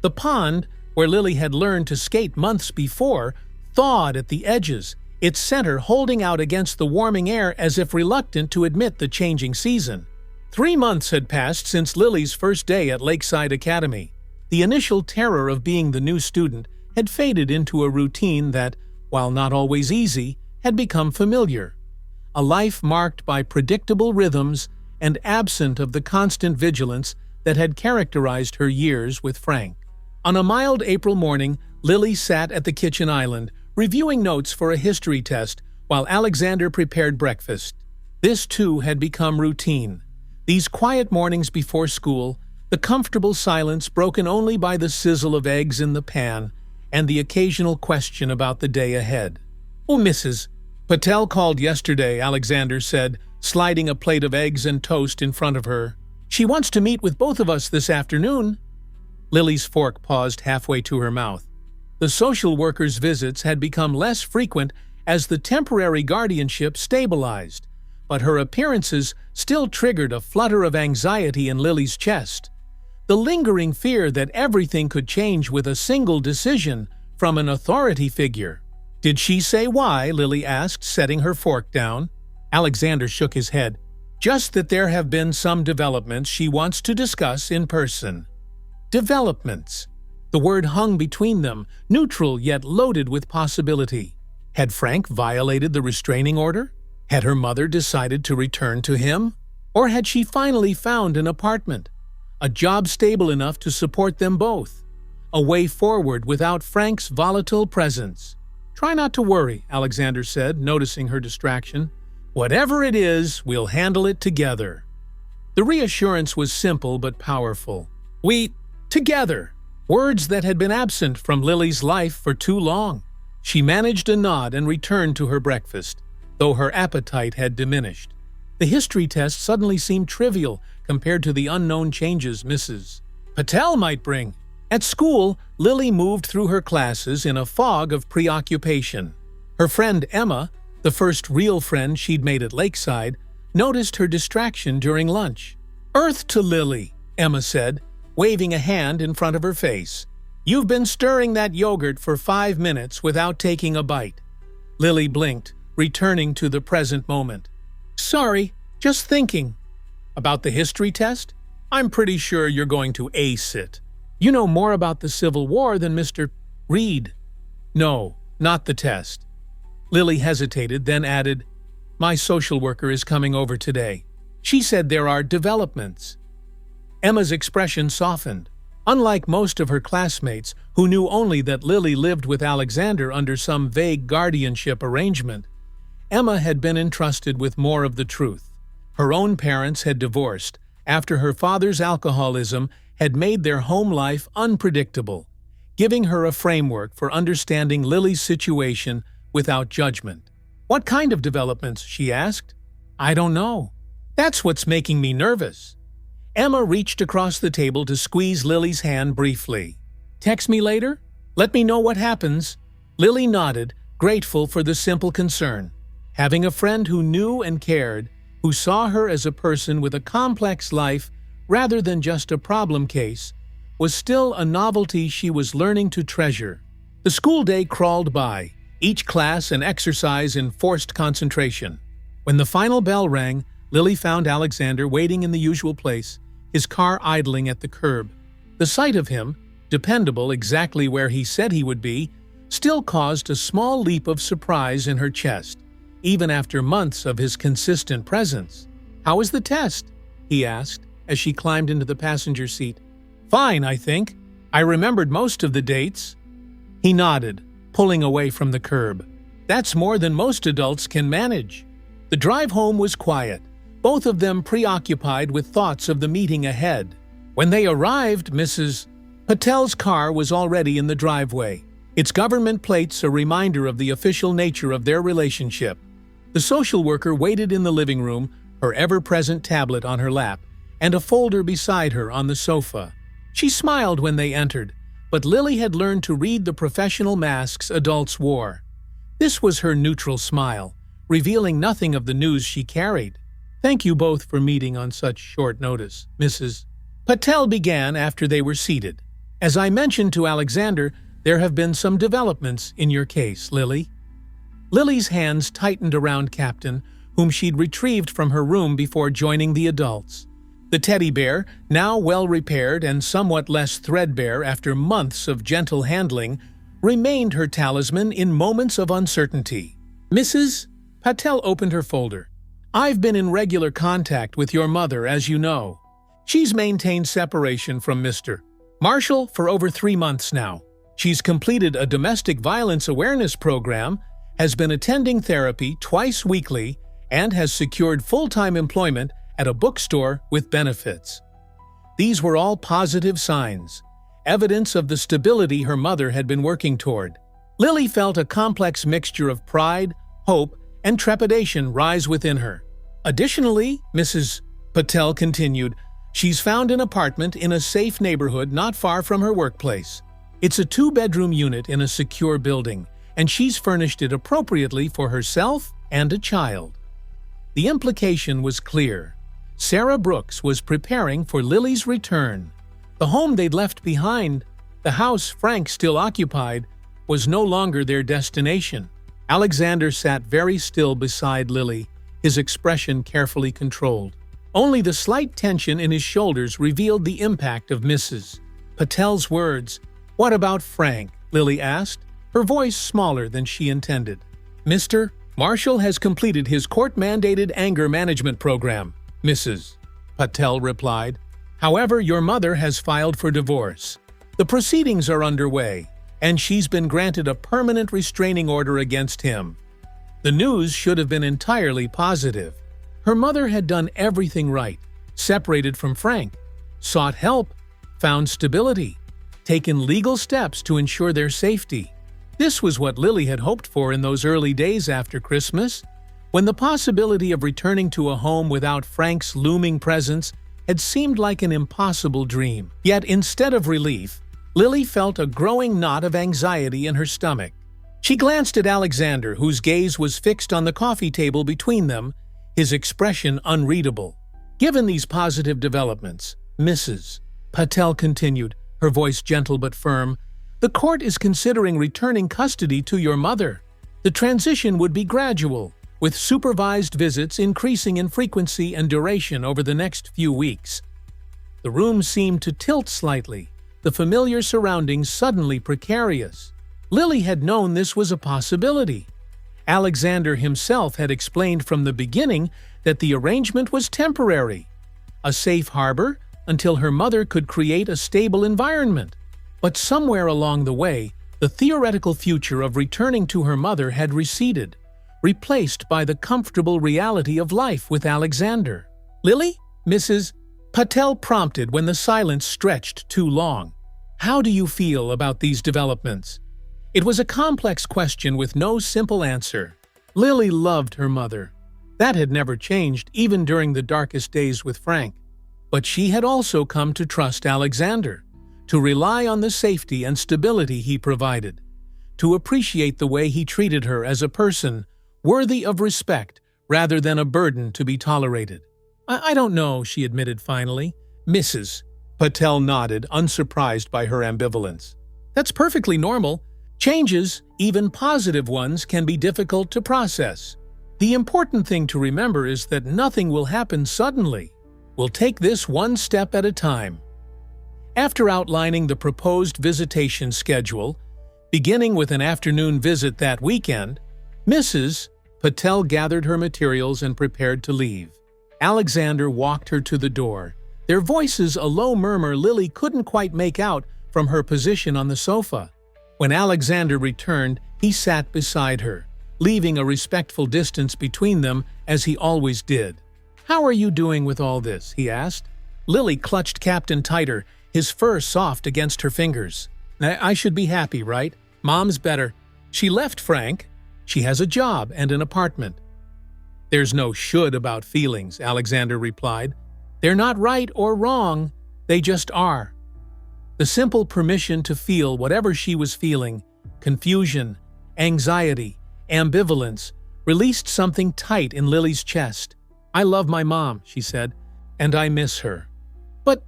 The pond, where Lily had learned to skate months before, thawed at the edges, its center holding out against the warming air as if reluctant to admit the changing season. 3 months had passed since Lily's first day at Lakeside Academy. The initial terror of being the new student had faded into a routine that, while not always easy, had become familiar. A life marked by predictable rhythms and absent of the constant vigilance that had characterized her years with Frank. On a mild April morning, Lily sat at the kitchen island, reviewing notes for a history test while Alexander prepared breakfast. This, too, had become routine. These quiet mornings before school, the comfortable silence broken only by the sizzle of eggs in the pan and the occasional question about the day ahead. "Oh, Mrs. Patel called yesterday," Alexander said, sliding a plate of eggs and toast in front of her. "She wants to meet with both of us this afternoon." Lily's fork paused halfway to her mouth. The social worker's visits had become less frequent as the temporary guardianship stabilized, but her appearances still triggered a flutter of anxiety in Lily's chest. The lingering fear that everything could change with a single decision from an authority figure. "Did she say why?" Lily asked, setting her fork down. Alexander shook his head. "Just that there have been some developments she wants to discuss in person." Developments. The word hung between them, neutral yet loaded with possibility. Had Frank violated the restraining order? Had her mother decided to return to him? Or had she finally found an apartment? A job stable enough to support them both? A way forward without Frank's volatile presence? "Try not to worry," Alexander said, noticing her distraction. "Whatever it is, we'll handle it together." The reassurance was simple but powerful. Together. Words that had been absent from Lily's life for too long. She managed a nod and returned to her breakfast, though her appetite had diminished. The history test suddenly seemed trivial compared to the unknown changes Mrs. Patel might bring. At school, Lily moved through her classes in a fog of preoccupation. Her friend Emma, the first real friend she'd made at Lakeside, noticed her distraction during lunch. "Earth to Lily," Emma said, waving a hand in front of her face. "You've been stirring that yogurt for 5 minutes without taking a bite." Lily blinked, returning to the present moment. "Sorry, just thinking." "About the history test? I'm pretty sure you're going to ace it. You know more about the Civil War than Mr. Reed." "No, not the test." Lily hesitated, then added, "My social worker is coming over today. She said there are developments." Emma's expression softened. Unlike most of her classmates, who knew only that Lily lived with Alexander under some vague guardianship arrangement, Emma had been entrusted with more of the truth. Her own parents had divorced after her father's alcoholism had made their home life unpredictable, giving her a framework for understanding Lily's situation without judgment. "What kind of developments?" she asked. "I don't know. That's what's making me nervous." Emma reached across the table to squeeze Lily's hand briefly. "Text me later? Let me know what happens." Lily nodded, grateful for the simple concern. Having a friend who knew and cared, who saw her as a person with a complex life rather than just a problem case, was still a novelty she was learning to treasure. The school day crawled by, each class an exercise in forced concentration. When the final bell rang, Lily found Alexander waiting in the usual place, his car idling at the curb. The sight of him, dependable exactly where he said he would be, still caused a small leap of surprise in her chest, even after months of his consistent presence. "How was the test?" he asked, as she climbed into the passenger seat. "Fine, I think. I remembered most of the dates." He nodded, pulling away from the curb. "That's more than most adults can manage." The drive home was quiet, both of them preoccupied with thoughts of the meeting ahead. When they arrived, Mrs. Patel's car was already in the driveway, its government plates a reminder of the official nature of their relationship. The social worker waited in the living room, her ever-present tablet on her lap, and a folder beside her on the sofa. She smiled when they entered, but Lily had learned to read the professional masks adults wore. This was her neutral smile, revealing nothing of the news she carried. "Thank you both for meeting on such short notice," Mrs. Patel began after they were seated. "As I mentioned to Alexander, there have been some developments in your case, Lily." Lily's hands tightened around Captain, whom she'd retrieved from her room before joining the adults. The teddy bear, now well repaired and somewhat less threadbare after months of gentle handling, remained her talisman in moments of uncertainty. Mrs. Patel opened her folder. "I've been in regular contact with your mother, as you know. She's maintained separation from Mr. Marshall for over 3 months now. She's completed a domestic violence awareness program, has been attending therapy twice weekly, and has secured full-time employment at a bookstore with benefits. These were all positive signs, evidence of the stability her mother had been working toward. Lily felt a complex mixture of pride, hope, and trepidation rise within her. Additionally, Mrs. Patel continued, she's found an apartment in a safe neighborhood not far from her workplace. It's a 2-bedroom unit in a secure building, and she's furnished it appropriately for herself and a child. The implication was clear. Sarah Brooks was preparing for Lily's return. The home they'd left behind, the house Frank still occupied, was no longer their destination. Alexander sat very still beside Lily, his expression carefully controlled. Only the slight tension in his shoulders revealed the impact of Mrs. Patel's words. "What about Frank?" Lily asked, her voice smaller than she intended. "Mr. Marshall has completed his court-mandated anger management program," Mrs. Patel replied. "However, your mother has filed for divorce. The proceedings are underway, and she's been granted a permanent restraining order against him." The news should have been entirely positive. Her mother had done everything right, separated from Frank, sought help, found stability, taken legal steps to ensure their safety. This was what Lily had hoped for in those early days after Christmas, when the possibility of returning to a home without Frank's looming presence had seemed like an impossible dream. Yet instead of relief, Lily felt a growing knot of anxiety in her stomach. She glanced at Alexander, whose gaze was fixed on the coffee table between them, his expression unreadable. "Given these positive developments," Mrs. Patel continued, her voice gentle but firm, "the court is considering returning custody to your mother. The transition would be gradual, with supervised visits increasing in frequency and duration over the next few weeks." The room seemed to tilt slightly, the familiar surroundings suddenly precarious. Lily had known this was a possibility. Alexander himself had explained from the beginning that the arrangement was temporary, a safe harbor until her mother could create a stable environment. But somewhere along the way, the theoretical future of returning to her mother had receded, replaced by the comfortable reality of life with Alexander. "Lily?" Mrs. Patel prompted when the silence stretched too long. "How do you feel about these developments?" It was a complex question with no simple answer. Lily loved her mother. That had never changed, even during the darkest days with Frank. But she had also come to trust Alexander, to rely on the safety and stability he provided, to appreciate the way he treated her as a person worthy of respect rather than a burden to be tolerated. I don't know," she admitted finally. Mrs. Patel nodded, unsurprised by her ambivalence. "That's perfectly normal. Changes, even positive ones, can be difficult to process. The important thing to remember is that nothing will happen suddenly. We'll take this one step at a time." After outlining the proposed visitation schedule, beginning with an afternoon visit that weekend, Mrs. Patel gathered her materials and prepared to leave. Alexander walked her to the door, their voices a low murmur Lily couldn't quite make out from her position on the sofa. When Alexander returned, he sat beside her, leaving a respectful distance between them as he always did. "How are you doing with all this?" he asked. Lily clutched Captain tighter, his fur soft against her fingers. "I should be happy, right? Mom's better. She left Frank. She has a job and an apartment." "There's no should about feelings," Alexander replied. "They're not right or wrong, they just are." The simple permission to feel whatever she was feeling, confusion, anxiety, ambivalence, released something tight in Lily's chest. "I love my mom," she said, "and I miss her." "But—"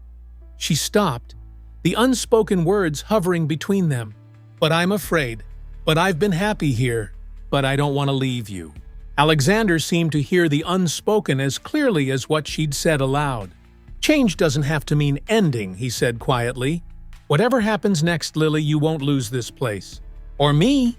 She stopped, the unspoken words hovering between them. "But I'm afraid. But I've been happy here. But I don't want to leave you." Alexander seemed to hear the unspoken as clearly as what she'd said aloud. "Change doesn't have to mean ending," he said quietly. "Whatever happens next, Lily, you won't lose this place. Or me."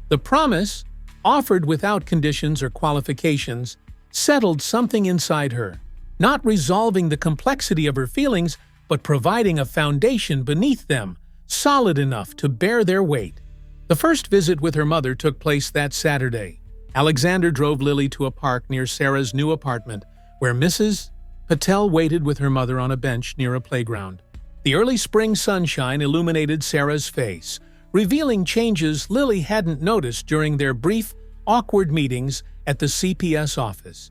The promise, offered without conditions or qualifications, settled something inside her, not resolving the complexity of her feelings, but providing a foundation beneath them, solid enough to bear their weight. The first visit with her mother took place that Saturday. Alexander drove Lily to a park near Sarah's new apartment, where Mrs. Patel waited with her mother on a bench near a playground. The early spring sunshine illuminated Sarah's face, revealing changes Lily hadn't noticed during their brief, awkward meetings at the CPS office.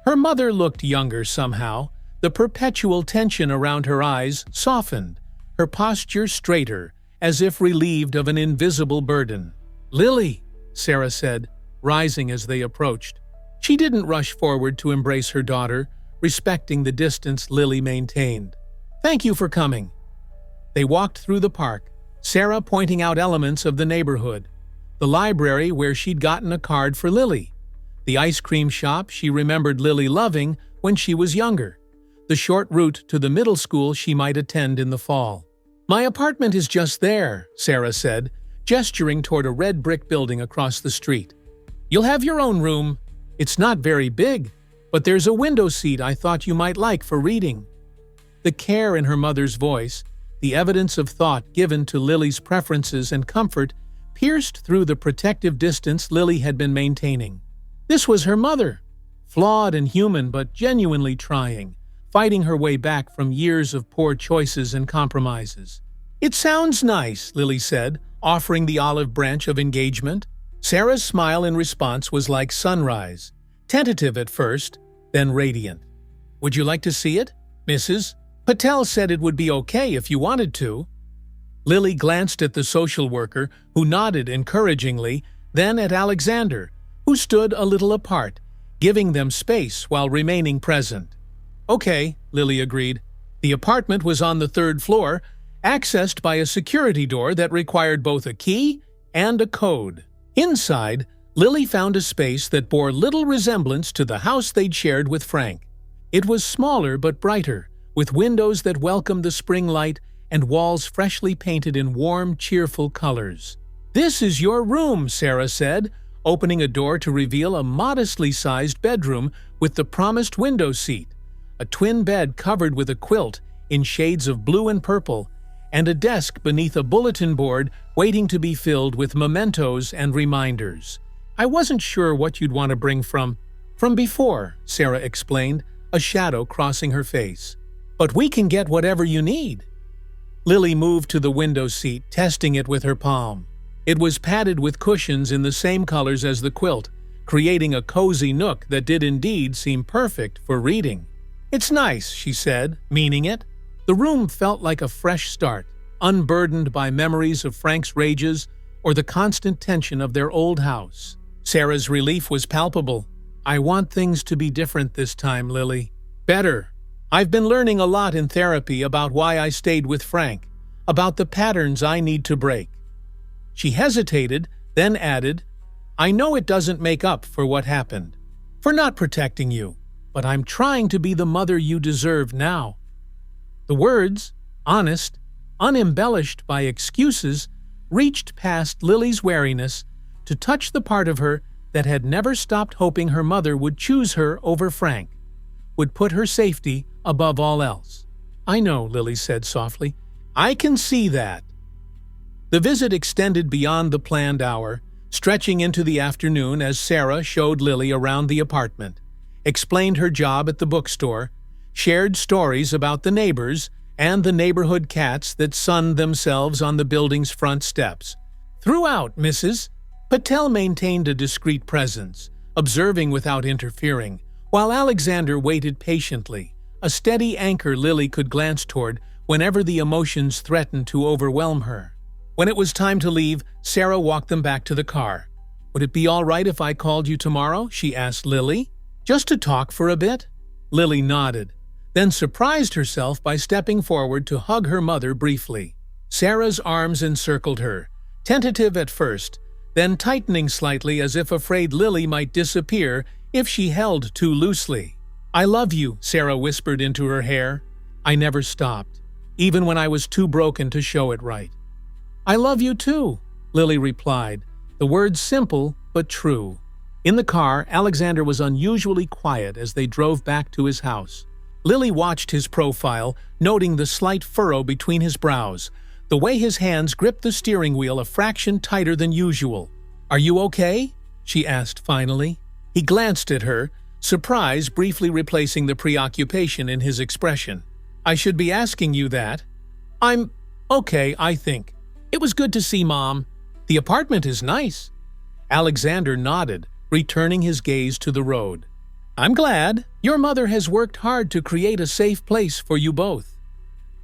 Her mother looked younger somehow. The perpetual tension around her eyes softened, her posture straighter, as if relieved of an invisible burden. "Lily," Sarah said, rising as they approached. She didn't rush forward to embrace her daughter, respecting the distance Lily maintained. "Thank you for coming." They walked through the park, Sarah pointing out elements of the neighborhood. The library where she'd gotten a card for Lily. The ice cream shop she remembered Lily loving when she was younger. The short route to the middle school she might attend in the fall. "My apartment is just there," Sarah said, gesturing toward a red brick building across the street. "You'll have your own room. It's not very big, but there's a window seat I thought you might like for reading." The care in her mother's voice, the evidence of thought given to Lily's preferences and comfort, pierced through the protective distance Lily had been maintaining. This was her mother, flawed and human but genuinely trying, fighting her way back from years of poor choices and compromises. "It sounds nice," Lily said, offering the olive branch of engagement. Sarah's smile in response was like sunrise, tentative at first, then radiant. "Would you like to see it, Mrs. Patel said it would be okay if you wanted to." Lily glanced at the social worker, who nodded encouragingly, then at Alexander, who stood a little apart, giving them space while remaining present. "Okay," Lily agreed. The apartment was on the third floor, accessed by a security door that required both a key and a code. Inside, Lily found a space that bore little resemblance to the house they'd shared with Frank. It was smaller but brighter, with windows that welcomed the spring light and walls freshly painted in warm, cheerful colors. "This is your room," Sarah said, opening a door to reveal a modestly sized bedroom with the promised window seat, a twin bed covered with a quilt in shades of blue and purple, and a desk beneath a bulletin board waiting to be filled with mementos and reminders. "I wasn't sure what you'd want to bring from before," Sarah explained, a shadow crossing her face. "But we can get whatever you need." Lily moved to the window seat, testing it with her palm. It was padded with cushions in the same colors as the quilt, creating a cozy nook that did indeed seem perfect for reading. "It's nice," she said, meaning it. The room felt like a fresh start, unburdened by memories of Frank's rages or the constant tension of their old house. Sarah's relief was palpable. "I want things to be different this time, Lily. Better. I've been learning a lot in therapy about why I stayed with Frank, about the patterns I need to break." She hesitated, then added, "I know it doesn't make up for what happened, for not protecting you, but I'm trying to be the mother you deserve now." The words, honest, unembellished by excuses, reached past Lily's wariness to touch the part of her that had never stopped hoping her mother would choose her over Frank, would put her safety above all else. "I know," Lily said softly. "I can see that." The visit extended beyond the planned hour, stretching into the afternoon as Sarah showed Lily around the apartment, explained her job at the bookstore, shared stories about the neighbors and the neighborhood cats that sunned themselves on the building's front steps. Throughout, Mrs. Patel maintained a discreet presence, observing without interfering, while Alexander waited patiently, a steady anchor Lily could glance toward whenever the emotions threatened to overwhelm her. When it was time to leave, Sarah walked them back to the car. "Would it be all right if I called you tomorrow?" she asked Lily. "Just to talk for a bit?" Lily nodded, then surprised herself by stepping forward to hug her mother briefly. Sarah's arms encircled her, tentative at first, then tightening slightly as if afraid Lily might disappear if she held too loosely. "I love you," Sarah whispered into her hair. "I never stopped, even when I was too broken to show it right." "I love you too," Lily replied, the words simple but true. In the car, Alexander was unusually quiet as they drove back to his house. Lily watched his profile, noting the slight furrow between his brows, the way his hands gripped the steering wheel a fraction tighter than usual. "Are you okay?" she asked finally. He glanced at her, surprise briefly replacing the preoccupation in his expression. "I should be asking you that." "I'm okay, I think. It was good to see Mom. The apartment is nice." Alexander nodded, returning his gaze to the road. "I'm glad. Your mother has worked hard to create a safe place for you both."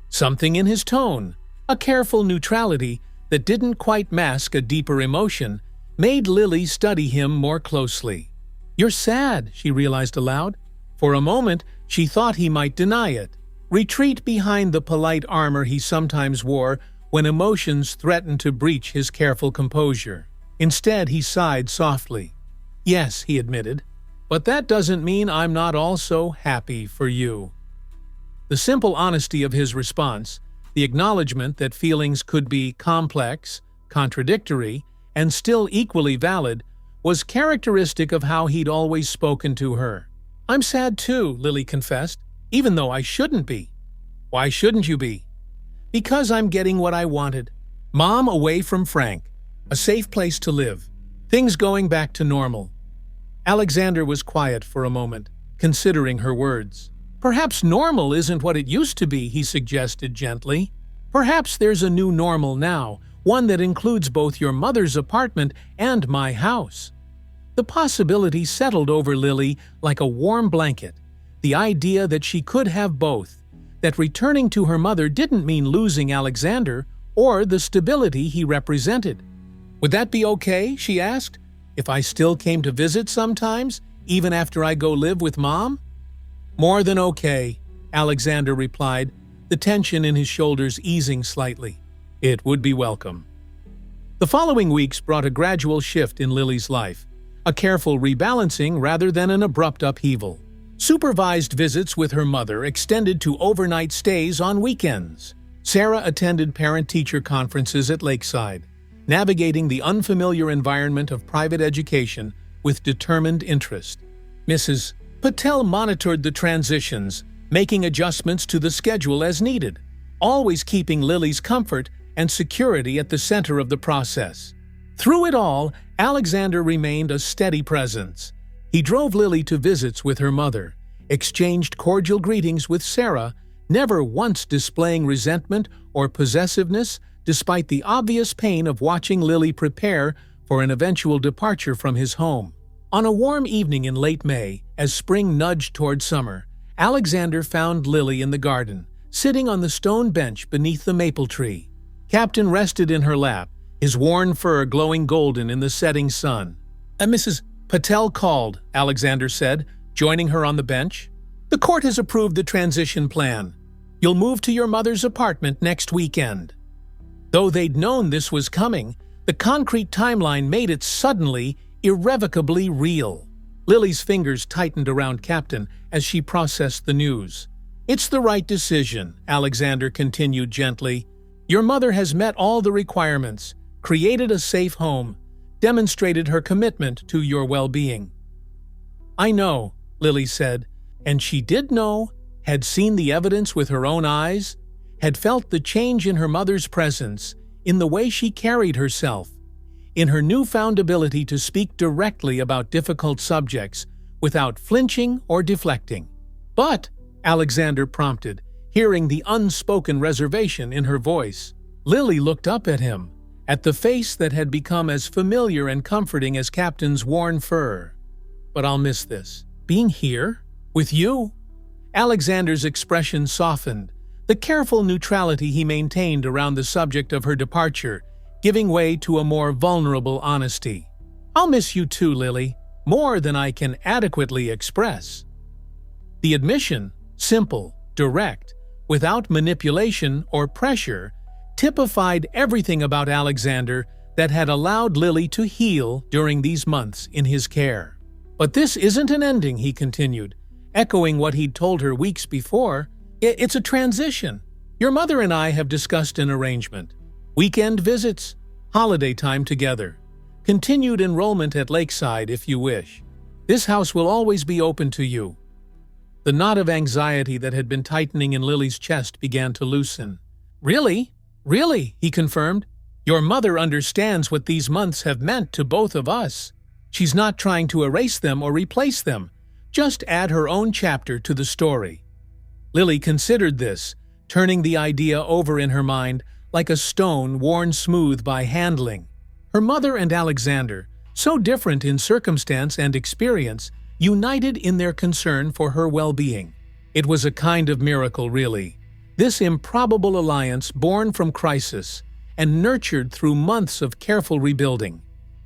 Something in his tone, a careful neutrality that didn't quite mask a deeper emotion, made Lily study him more closely. "You're sad," she realized aloud. For a moment, she thought he might deny it, retreat behind the polite armor he sometimes wore when emotions threatened to breach his careful composure. Instead, he sighed softly. "Yes," he admitted, "but that doesn't mean I'm not also happy for you." The simple honesty of his response, the acknowledgement that feelings could be complex, contradictory, and still equally valid, was characteristic of how he'd always spoken to her. "I'm sad too," Lily confessed, "even though I shouldn't be." "Why shouldn't you be?" "Because I'm getting what I wanted. Mom away from Frank, a safe place to live, things going back to normal." Alexander was quiet for a moment, considering her words. "Perhaps normal isn't what it used to be," he suggested gently. "Perhaps there's a new normal now, one that includes both your mother's apartment and my house." The possibility settled over Lily like a warm blanket, the idea that she could have both, that returning to her mother didn't mean losing Alexander or the stability he represented. "Would that be okay?" she asked. "If I still came to visit sometimes, even after I go live with Mom?" "More than okay," Alexander replied, the tension in his shoulders easing slightly. "It would be welcome." The following weeks brought a gradual shift in Lily's life, a careful rebalancing rather than an abrupt upheaval. Supervised visits with her mother extended to overnight stays on weekends. Sarah attended parent-teacher conferences at Lakeside, navigating the unfamiliar environment of private education with determined interest. Mrs. Patel monitored the transitions, making adjustments to the schedule as needed, always keeping Lily's comfort and security at the center of the process. Through it all, Alexander remained a steady presence. He drove Lily to visits with her mother, exchanged cordial greetings with Sarah, never once displaying resentment or possessiveness despite the obvious pain of watching Lily prepare for an eventual departure from his home. On a warm evening in late May, as spring nudged toward summer, Alexander found Lily in the garden, sitting on the stone bench beneath the maple tree. Captain rested in her lap, his worn fur glowing golden in the setting sun. "Mrs. Patel called," Alexander said, joining her on the bench. "The court has approved the transition plan. You'll move to your mother's apartment next weekend." Though they'd known this was coming, the concrete timeline made it suddenly, irrevocably real. Lily's fingers tightened around Captain as she processed the news. "It's the right decision," Alexander continued gently. "Your mother has met all the requirements, created a safe home, demonstrated her commitment to your well-being." "I know," Lily said, and she did know, had seen the evidence with her own eyes, had felt the change in her mother's presence, in the way she carried herself, in her newfound ability to speak directly about difficult subjects without flinching or deflecting. "But," Alexander prompted, hearing the unspoken reservation in her voice. Lily looked up at him, at the face that had become as familiar and comforting as Captain's worn fur. "But I'll miss this. Being here? With you?" Alexander's expression softened, the careful neutrality he maintained around the subject of her departure giving way to a more vulnerable honesty. "I'll miss you too, Lily, more than I can adequately express." The admission, simple, direct, without manipulation or pressure, typified everything about Alexander that had allowed Lily to heal during these months in his care. "But this isn't an ending," he continued, echoing what he'd told her weeks before. "It's a transition. Your mother and I have discussed an arrangement. Weekend visits, holiday time together, continued enrollment at Lakeside if you wish. This house will always be open to you." The knot of anxiety that had been tightening in Lily's chest began to loosen. "Really?" "Really," he confirmed. "Your mother understands what these months have meant to both of us. She's not trying to erase them or replace them, just add her own chapter to the story." Lily considered this, turning the idea over in her mind like a stone worn smooth by handling. Her mother and Alexander, so different in circumstance and experience, united in their concern for her well-being. It was a kind of miracle, really. This improbable alliance born from crisis and nurtured through months of careful rebuilding.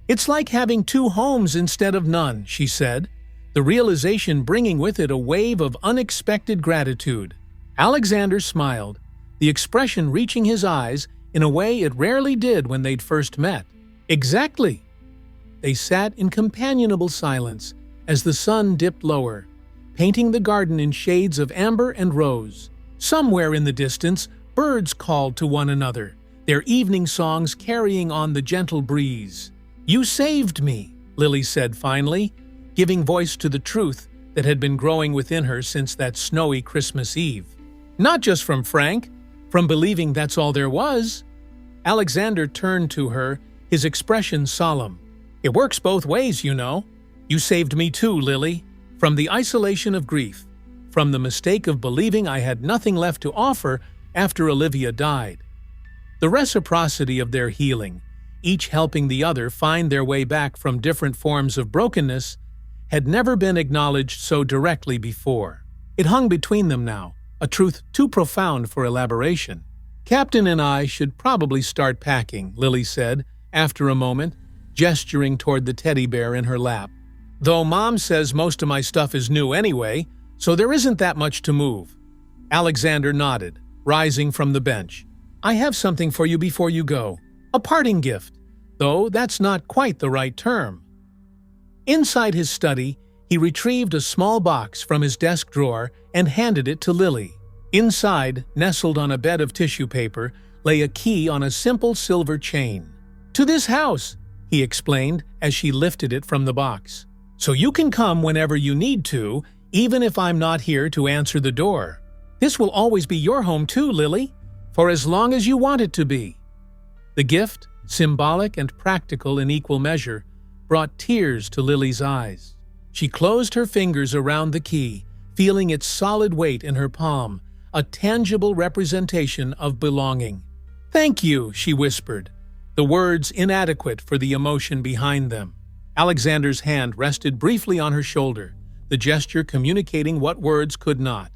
"It's like having two homes instead of none," she said, the realization bringing with it a wave of unexpected gratitude. Alexander smiled, the expression reaching his eyes in a way it rarely did when they'd first met. "Exactly." They sat in companionable silence as the sun dipped lower, painting the garden in shades of amber and rose. Somewhere in the distance, birds called to one another, their evening songs carrying on the gentle breeze. "You saved me," Lily said finally, giving voice to the truth that had been growing within her since that snowy Christmas Eve. "Not just from Frank, from believing that's all there was." Alexander turned to her, his expression solemn. "It works both ways, you know. You saved me too, Lily, from the isolation of grief, from the mistake of believing I had nothing left to offer after Olivia died." The reciprocity of their healing, each helping the other find their way back from different forms of brokenness, had never been acknowledged so directly before. It hung between them now, a truth too profound for elaboration. "Captain and I should probably start packing," Lily said, after a moment, gesturing toward the teddy bear in her lap. "Though Mom says most of my stuff is new anyway, so there isn't that much to move." Alexander nodded, rising from the bench. "I have something for you before you go. A parting gift, though that's not quite the right term." Inside his study, he retrieved a small box from his desk drawer and handed it to Lily. Inside, nestled on a bed of tissue paper, lay a key on a simple silver chain. "To this house," he explained as she lifted it from the box. "So you can come whenever you need to, even if I'm not here to answer the door. This will always be your home too, Lily, for as long as you want it to be." The gift, symbolic and practical in equal measure, brought tears to Lily's eyes. She closed her fingers around the key, feeling its solid weight in her palm, a tangible representation of belonging. "Thank you," she whispered, the words inadequate for the emotion behind them. Alexander's hand rested briefly on her shoulder, the gesture communicating what words could not: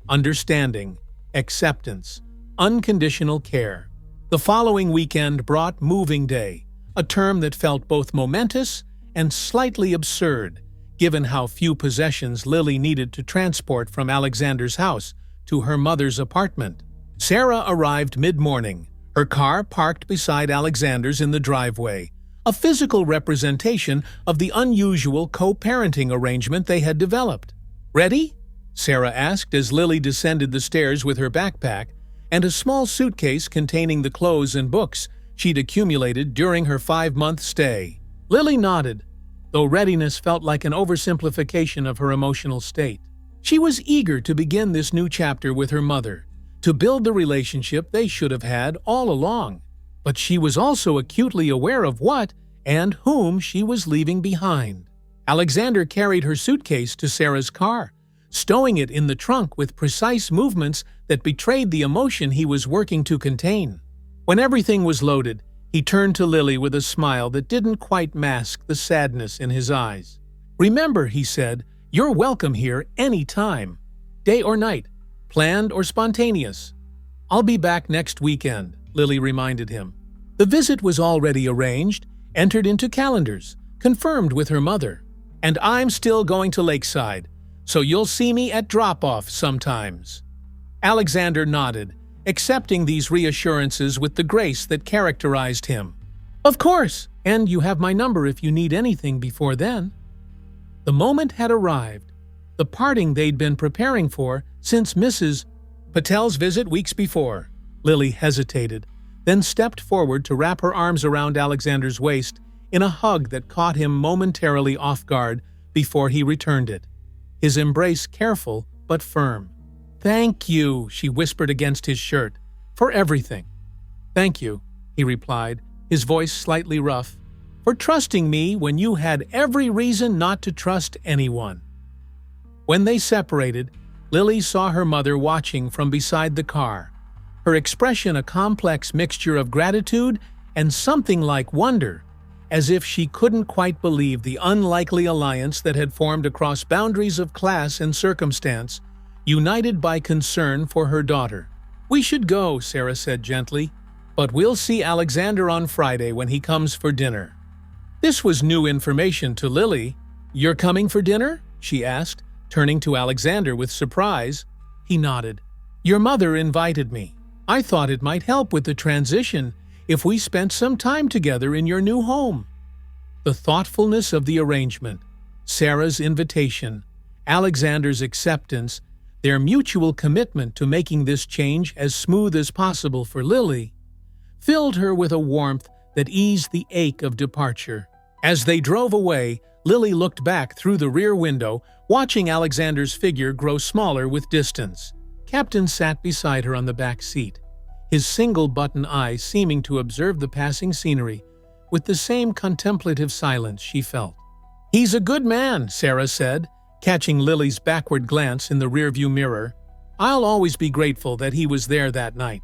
understanding, acceptance, unconditional care. The following weekend brought Moving Day, a term that felt both momentous and slightly absurd, given how few possessions Lily needed to transport from Alexander's house to her mother's apartment. Sarah arrived mid-morning, her car parked beside Alexander's in the driveway, a physical representation of the unusual co-parenting arrangement they had developed. "Ready?" Sarah asked as Lily descended the stairs with her backpack and a small suitcase containing the clothes and books she'd accumulated during her 5-month stay. Lily nodded, though readiness felt like an oversimplification of her emotional state. She was eager to begin this new chapter with her mother, to build the relationship they should have had all along. But she was also acutely aware of what and whom she was leaving behind. Alexander carried her suitcase to Sarah's car, stowing it in the trunk with precise movements that betrayed the emotion he was working to contain. When everything was loaded, he turned to Lily with a smile that didn't quite mask the sadness in his eyes. "Remember," he said, "you're welcome here any time, day or night, planned or spontaneous." "I'll be back next weekend," Lily reminded him. The visit was already arranged, entered into calendars, confirmed with her mother. "And I'm still going to Lakeside, so you'll see me at drop-off sometimes." Alexander nodded, accepting these reassurances with the grace that characterized him. "Of course, and you have my number if you need anything before then." The moment had arrived, the parting they'd been preparing for since Mrs. Patel's visit weeks before. Lily hesitated, then stepped forward to wrap her arms around Alexander's waist in a hug that caught him momentarily off guard before he returned it, his embrace careful but firm. "Thank you," she whispered against his shirt, "for everything." "Thank you," he replied, his voice slightly rough, "for trusting me when you had every reason not to trust anyone." When they separated, Lily saw her mother watching from beside the car, her expression a complex mixture of gratitude and something like wonder, as if she couldn't quite believe the unlikely alliance that had formed across boundaries of class and circumstance, united by concern for her daughter. "We should go," Sarah said gently, "but we'll see Alexander on Friday when he comes for dinner." This was new information to Lily. "You're coming for dinner?" she asked, turning to Alexander with surprise. He nodded. "Your mother invited me. I thought it might help with the transition if we spent some time together in your new home." The thoughtfulness of the arrangement, Sarah's invitation, Alexander's acceptance, their mutual commitment to making this change as smooth as possible for Lily, filled her with a warmth that eased the ache of departure. As they drove away, Lily looked back through the rear window, watching Alexander's figure grow smaller with distance. Captain sat beside her on the back seat, his single-button eyes seeming to observe the passing scenery with the same contemplative silence she felt. "He's a good man," Sarah said, catching Lily's backward glance in the rearview mirror. "I'll always be grateful that he was there that night."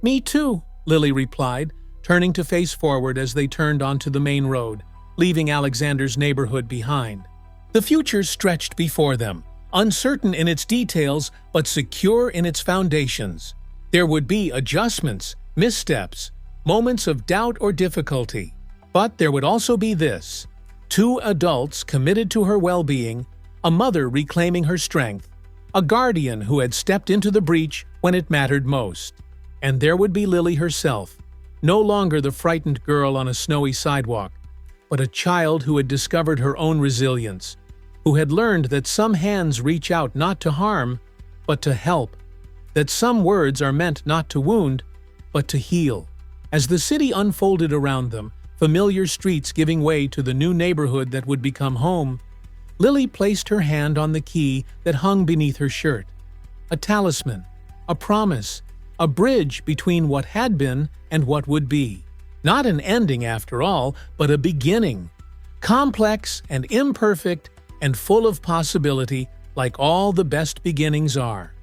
"Me too," Lily replied, turning to face forward as they turned onto the main road, leaving Alexander's neighborhood behind. The future stretched before them, uncertain in its details but secure in its foundations. There would be adjustments, missteps, moments of doubt or difficulty. But there would also be this: two adults committed to her well-being, a mother reclaiming her strength, a guardian who had stepped into the breach when it mattered most. And there would be Lily herself, no longer the frightened girl on a snowy sidewalk, but a child who had discovered her own resilience, who had learned that some hands reach out not to harm, but to help, that some words are meant not to wound, but to heal. As the city unfolded around them, familiar streets giving way to the new neighborhood that would become home, Lily placed her hand on the key that hung beneath her shirt. A talisman, a promise, a bridge between what had been and what would be. Not an ending after all, but a beginning. Complex and imperfect and full of possibility, like all the best beginnings are.